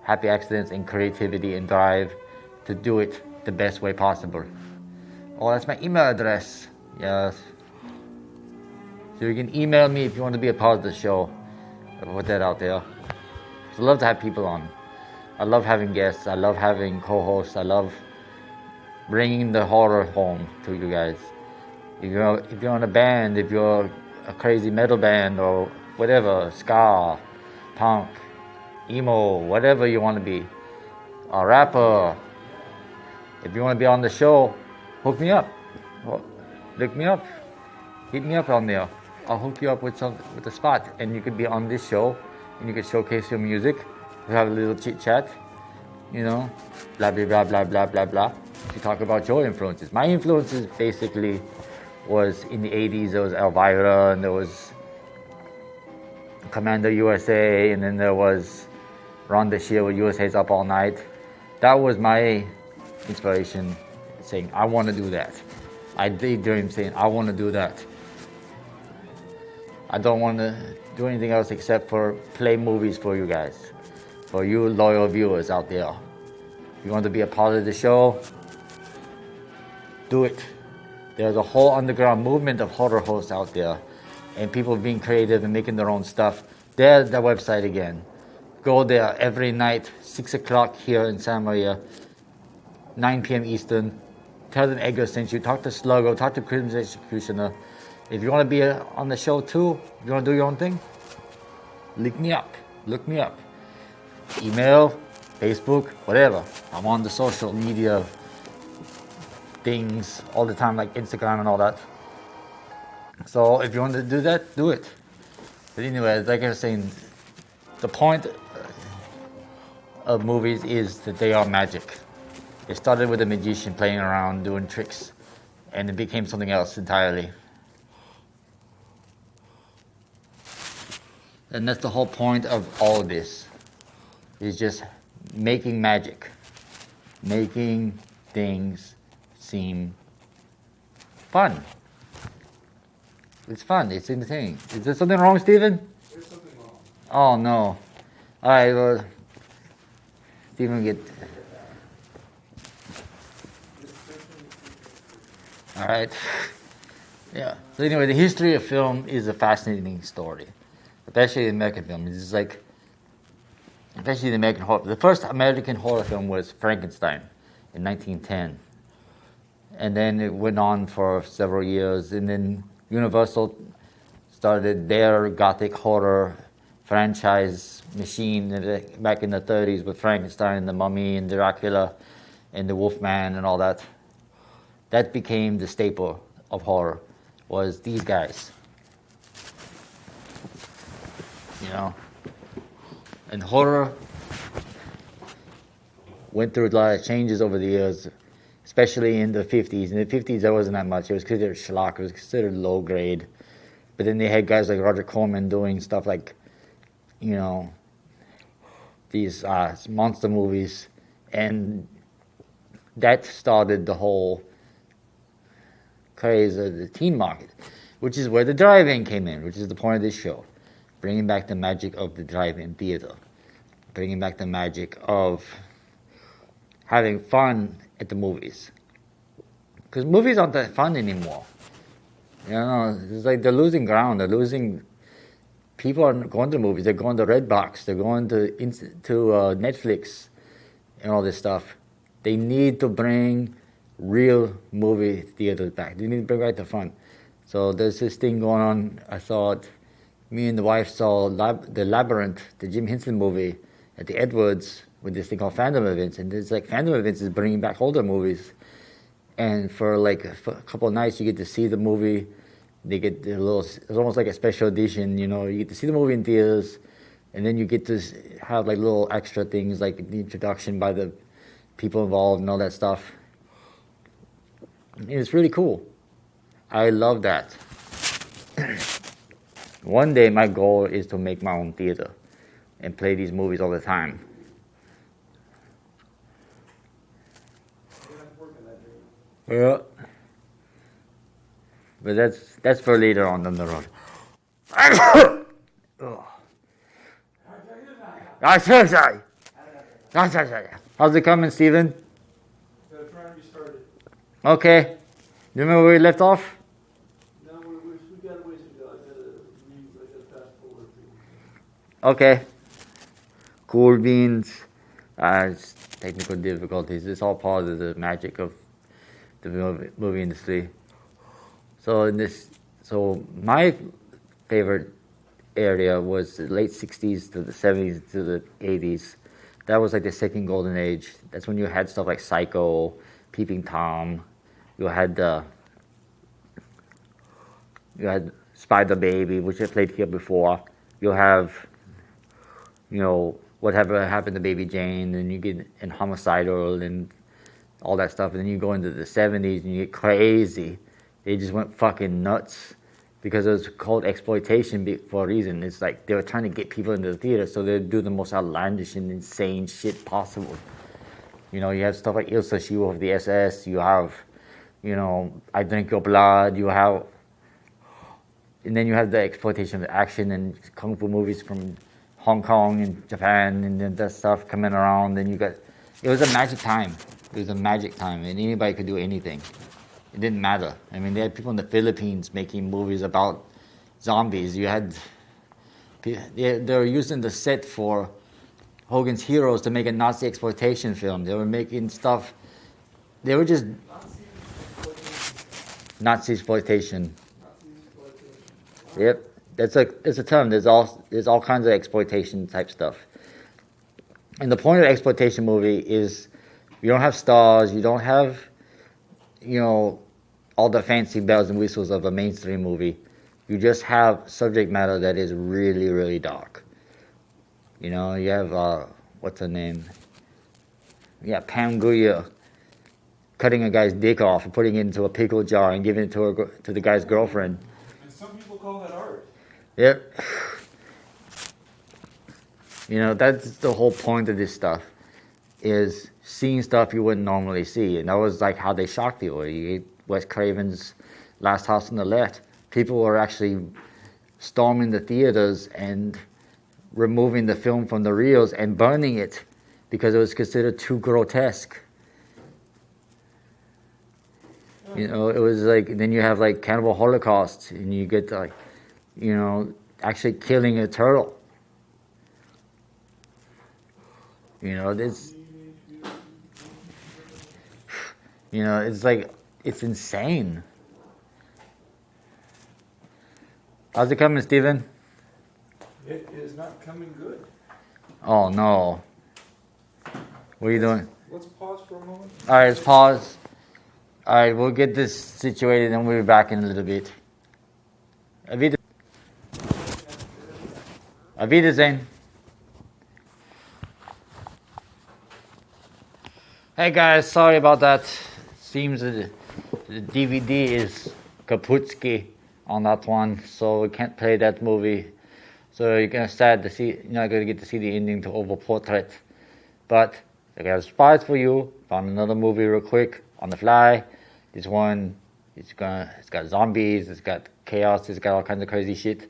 happy accidents and creativity and drive to do it the best way possible. Oh, that's my email address. Yes. So you can email me if you want to be a part of the show. I'll put that out there. I'd love to have people on. I love having guests. I love having co-hosts. I love bringing the horror home to you guys. If you're in a band, if you're a crazy metal band or whatever, ska, punk, emo, whatever you want to be, a rapper, if you want to be on the show, hook me up. Look me up. Hit me up on there. I'll hook you up with a spot, and you could be on this show, and you could showcase your music. We have a little chit chat, you know, blah blah blah blah blah blah blah. To talk about your influences. My influences basically was in the 80s. There was Elvira, and there was Commander USA, and then there was Ron Bashir with USA's Up All Night. That was my inspiration, saying I want to do that. I daydream saying I want to do that. I don't want to do anything else except for play movies for you guys, for you loyal viewers out there. If you want to be a part of the show, do it. There's a whole underground movement of horror hosts out there, and people being creative and making their own stuff. There's the website again. Go there every night, 6 o'clock here in Santa Maria, 9 p.m. Eastern. Tell them Edgar sent you. Talk to Sluggo, talk to Crimson Executioner. If you want to be on the show too, if you want to do your own thing, look me up. Email, Facebook, whatever. I'm on the social media things all the time, like Instagram and all that. So if you want to do that, do it. But anyway, like I was saying, the point of movies is that they are magic. It started with a magician playing around, doing tricks, and it became something else entirely. And that's the whole point of all of this. is just making magic, making things seem fun. It's fun. It's entertaining. Is there something wrong, Stephen? There's something wrong. Oh no! All right, well, Stephen get. All right. Yeah. So anyway, the history of film is a fascinating story, especially the American film. It's like, especially the American horror. The first American horror film was Frankenstein in 1910, and then it went on for several years, and then Universal started their gothic horror franchise machine back in the 30s with Frankenstein and the Mummy and Dracula and the Wolfman and all that. That became the staple of horror, was these guys. You know? And horror went through a lot of changes over the years, especially in the 50s. In the 50s, there wasn't that much. It was considered schlock. It was considered low grade. But then they had guys like Roger Corman doing stuff like, you know, these monster movies. And that started the whole craze of the teen market, which is where the drive-in came in, which is the point of this show. Bringing back the magic of the drive-in theater. Bringing back the magic of having fun at the movies. Because movies aren't that fun anymore. You know, it's like they're losing ground. They're losing... People aren't going to movies. They're going to Redbox. They're going to Netflix and all this stuff. They need to bring real movie theaters back. They need to bring back the fun. So there's this thing going on. I thought, me and the wife saw The Labyrinth, the Jim Henson movie, at the Edwards with this thing called Fandom Events. And it's like Fandom Events is bringing back older movies. And for a couple of nights, you get to see the movie. They get the little, it's almost like a special edition, you know. You get to see the movie in theaters, and then you get to have like little extra things like the introduction by the people involved and all that stuff. And it's really cool. I love that. One day, my goal is to make my own theater and play these movies all the time. Yeah. But that's for later on down the road. How's it coming, Stephen? Trying to be started. Okay. You remember where we left off? No, we got a ways to go. I gotta fast forward. Okay. Cool beans. It's technical difficulties. It's all part of the magic of the movie industry. So my favorite area was the late 60s to the 70s to the 80s. That was like the second golden age. That's when you had stuff like Psycho, Peeping Tom. You had Spider Baby, which I played here before. You have, you know, Whatever Happened to Baby Jane, and you get in Homicidal and all that stuff. And then you go into the 70s and you get crazy. They just went fucking nuts because it was called exploitation for a reason. It's like they were trying to get people into the theater, so they'd do the most outlandish and insane shit possible. You know, you have stuff like Ilsa, She Wolf of the SS. You have, you know, I Drink Your Blood. You have, and then you have the exploitation of action and kung fu movies from Hong Kong and Japan, and then that stuff coming around. Then you got, it was a magic time. It was a magic time, and anybody could do anything. It didn't matter. I mean, they had people in the Philippines making movies about zombies. You had, they were using the set for Hogan's Heroes to make a Nazi exploitation film. They were making stuff, they were just Nazi exploitation. Yep, it's a term. There's all kinds of exploitation type stuff. And the point of exploitation movie is you don't have stars, you don't have, you know, all the fancy bells and whistles of a mainstream movie. You just have subject matter that is really, really dark. You know, you have, what's her name? Yeah, Pam Grier cutting a guy's dick off and putting it into a pickle jar and giving it to the guy's girlfriend. And some people call that art. Yep. You know, that's the whole point of this stuff, is seeing stuff you wouldn't normally see. And that was like how they shocked people. You get Wes Craven's Last House on the Left. People were actually storming the theaters and removing the film from the reels and burning it because it was considered too grotesque. You know, it was like, then you have like Cannibal Holocaust, and you get like, you know, actually killing a turtle. You know, this, you know, it's like, it's insane. How's it coming, Steven? It is not coming good. Oh no. What are you doing? Let's pause for a moment. All right, let's pause. All right, we'll get this situated and we'll be back in a little bit. Auf Wiedersehen. Hey guys, sorry about that. Seems the DVD is kaputski on that one, so we can't play that movie. So you're gonna sad to see, you're not gonna get to see the ending to Oval Portrait. But I got a surprise for you. Found another movie real quick on the fly. This one, it's got zombies, it's got chaos, it's got all kinds of crazy shit.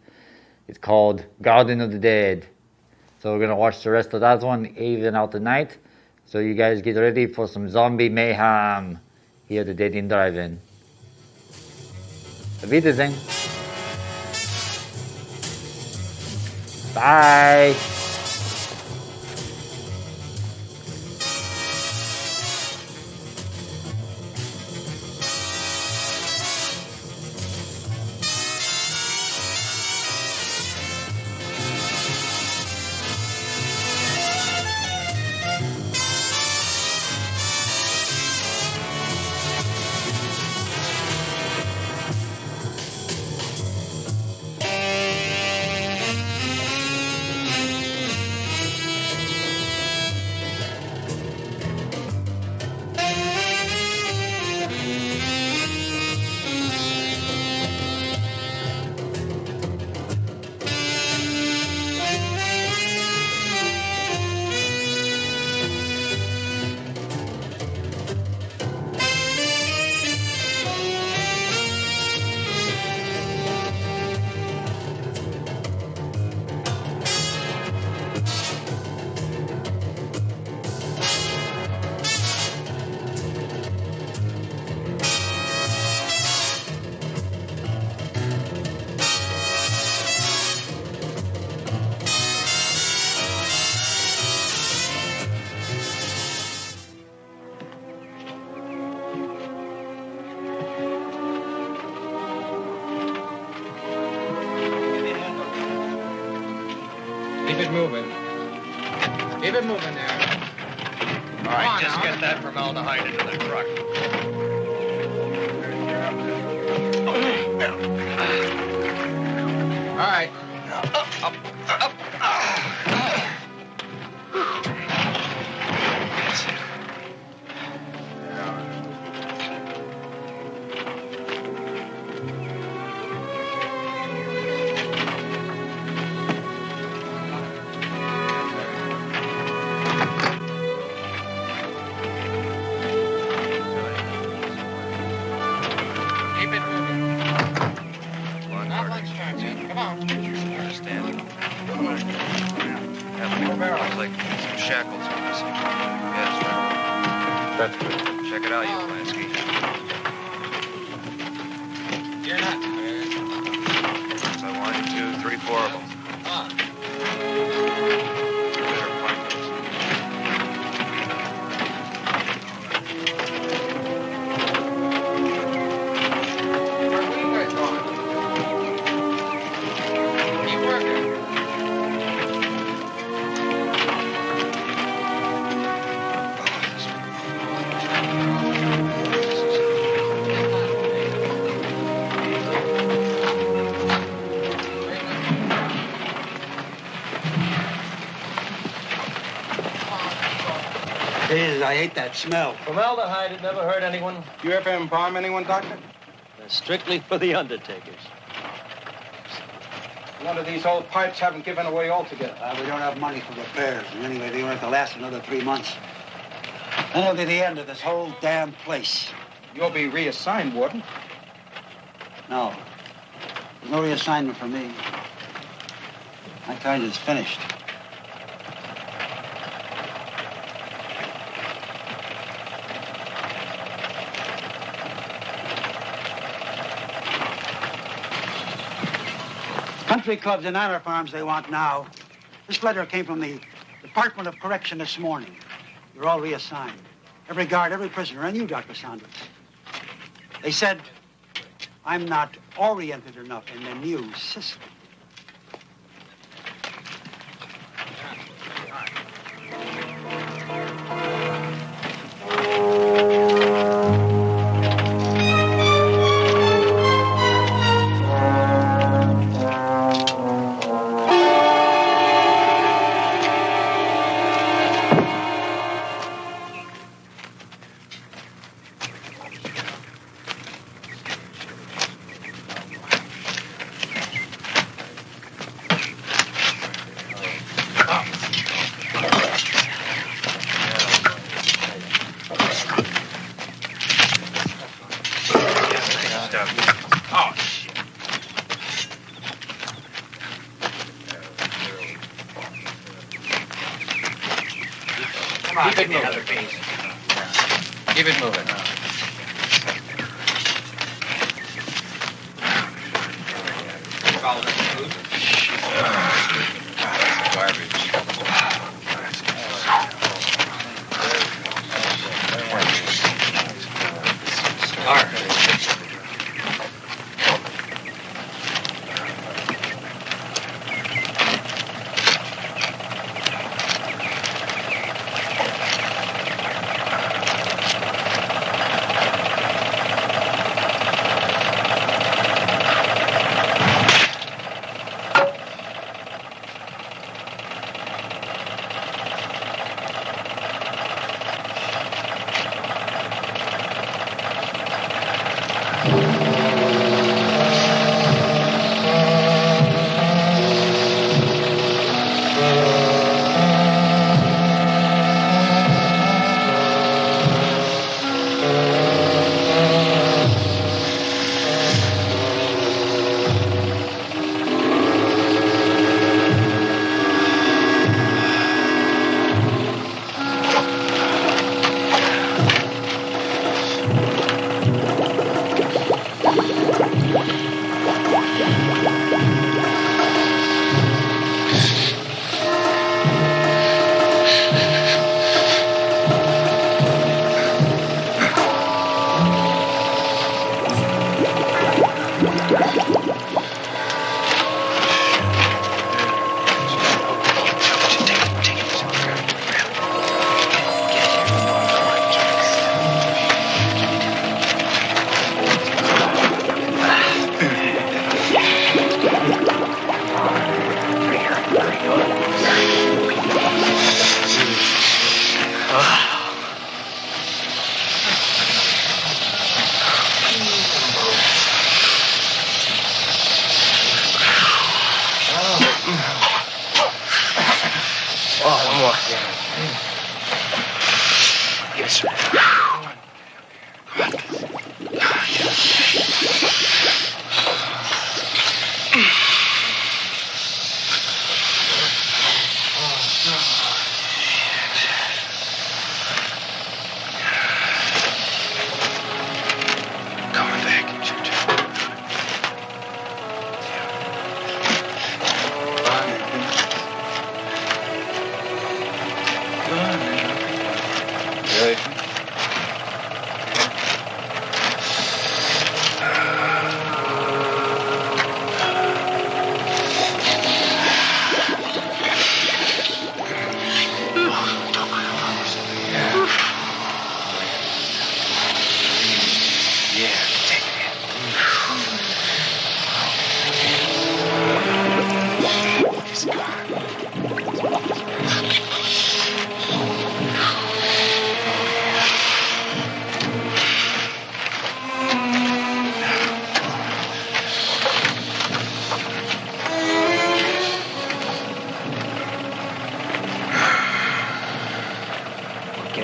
It's called Garden of the Dead. So we're gonna watch the rest of that one even out tonight. So you guys get ready for some zombie mayhem here at the Dead End Drive-In. Auf Wiedersehen. Bye. Keep it moving. Keep it moving there. All right, just get that formaldehyde into the truck. All right. Looks like some shackles are missing. Yes, right. That's good. Check it out, you Lansky. You're not. So 1, 2, 3, 4 of them. I hate that smell. Formaldehyde had never hurt anyone. You ever embalm anyone, Doctor? Strictly for the undertakers. wonder these old pipes haven't given away altogether. We don't have money for repairs, and anyway, they won't have to last another 3 months. That'll be the end of this whole damn place. You'll be reassigned, Warden. No. There's no reassignment for me. My kind is finished. Country clubs and manor farms they want now. This letter came from the Department of Correction this morning. You're all reassigned. Every guard, every prisoner, and you, Dr. Saunders. They said I'm not oriented enough in the new system. Keep it moving. Keep it moving.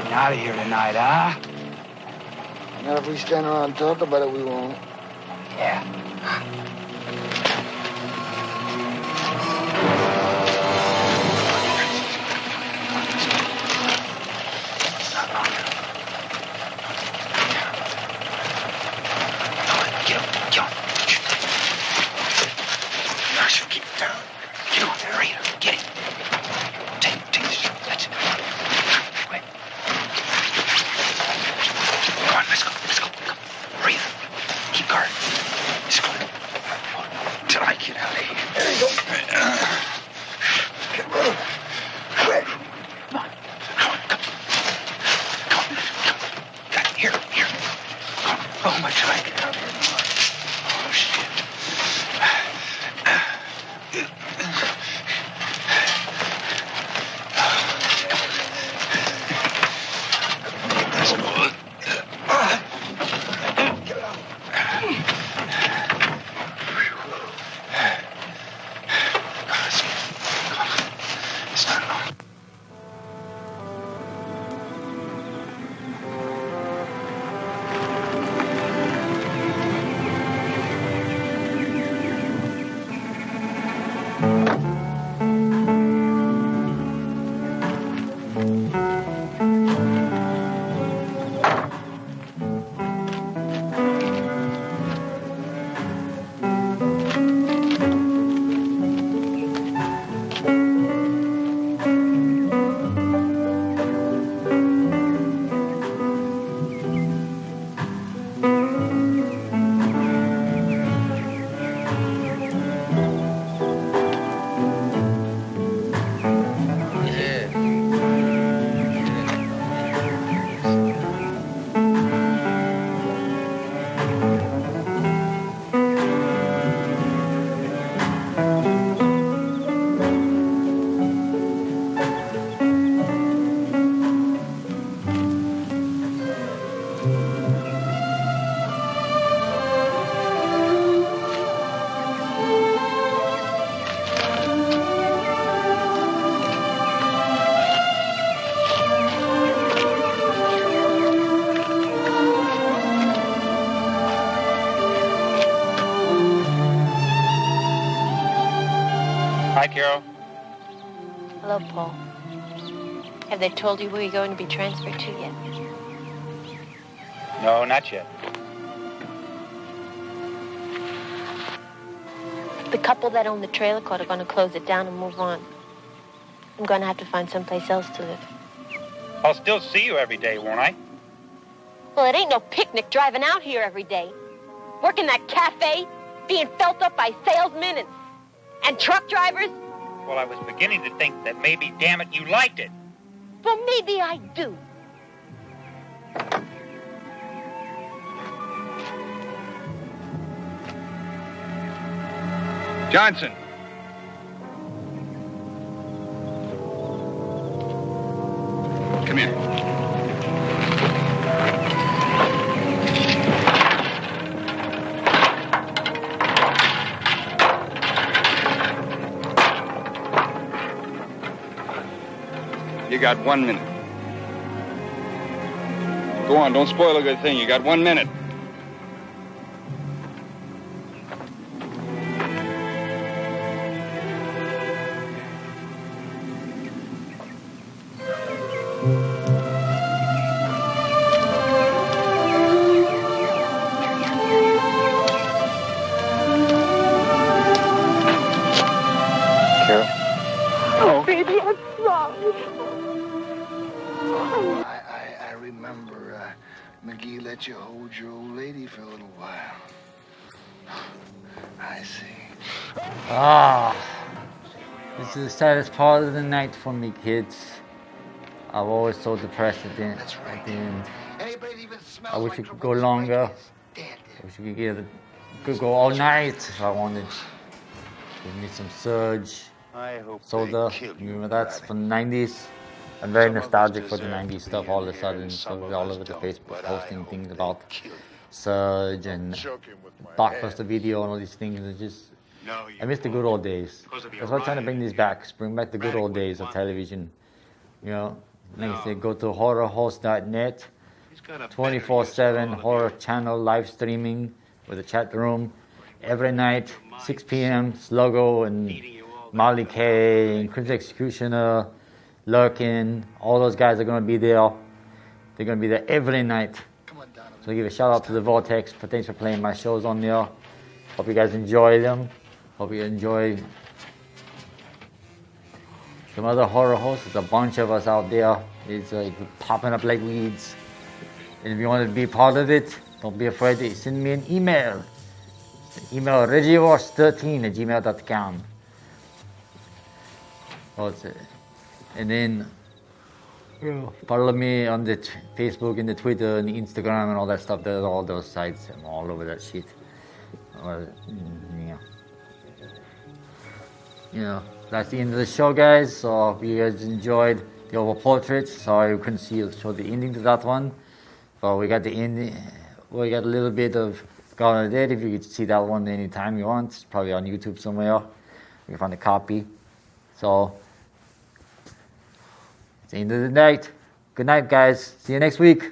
Getting out of here tonight, huh? Not if we stand around and talk about it, we won't. Yeah. Hi, Carol. Hello, Paul. Have they told you where you're going to be transferred to yet? No, not yet. The couple that own the trailer court are going to close it down and move on. I'm going to have to find someplace else to live. I'll still see you every day, won't I? Well, it ain't no picnic driving out here every day. Working that cafe, being felt up by salesmen and truck drivers. Well, I was beginning to think that maybe, damn it, you liked it. Well, maybe I do. Johnson. Come here. You got 1 minute. Go on, don't spoil a good thing. You got 1 minute. Oh, baby, what's wrong? I remember McGee let you hold your old lady for a little while. I see. Ah, this is the saddest part of the night for me, kids. I was always so depressed at the end. I wish we could go longer. I wish we could go all night if I wanted. Give me some Surge, Soda. You remember that from the 90s? I'm very nostalgic for the 90s stuff all of a sudden. So all over the Facebook posting things about Surge and Blockbuster Video and all these things. It's just, I miss the good old days. That's why I'm trying to bring these back. Bring back the good old days of television. You know, Like I said, go to horrorhost.net. 24/7 horror channel live streaming with a chat room every night, 6 p.m. Sluggo and Molly K and Crimson Executioner, Lurkin, all those guys are going to be there. They're going to be there every night. So give a shout out to the Vortex. Thanks for playing my shows on there. Hope you guys enjoy them. Hope you enjoy some other horror hosts. There's a bunch of us out there. It's popping up like weeds. And if you want to be part of it, don't be afraid to send me an email. Email regiewars13@gmail.com. And then follow me on the Facebook and the Twitter and the Instagram and all that stuff. There's all those sites. I'm all over that shit. That's the end of the show, guys. So if you guys enjoyed the Oval Portrait, sorry we couldn't show the ending to that one. But we got the ending. We got a little bit of Gone Are Dead. If you could see that one anytime you want, it's probably on YouTube somewhere. You can find a copy. So it's the end of the night. Good night, guys. See you next week.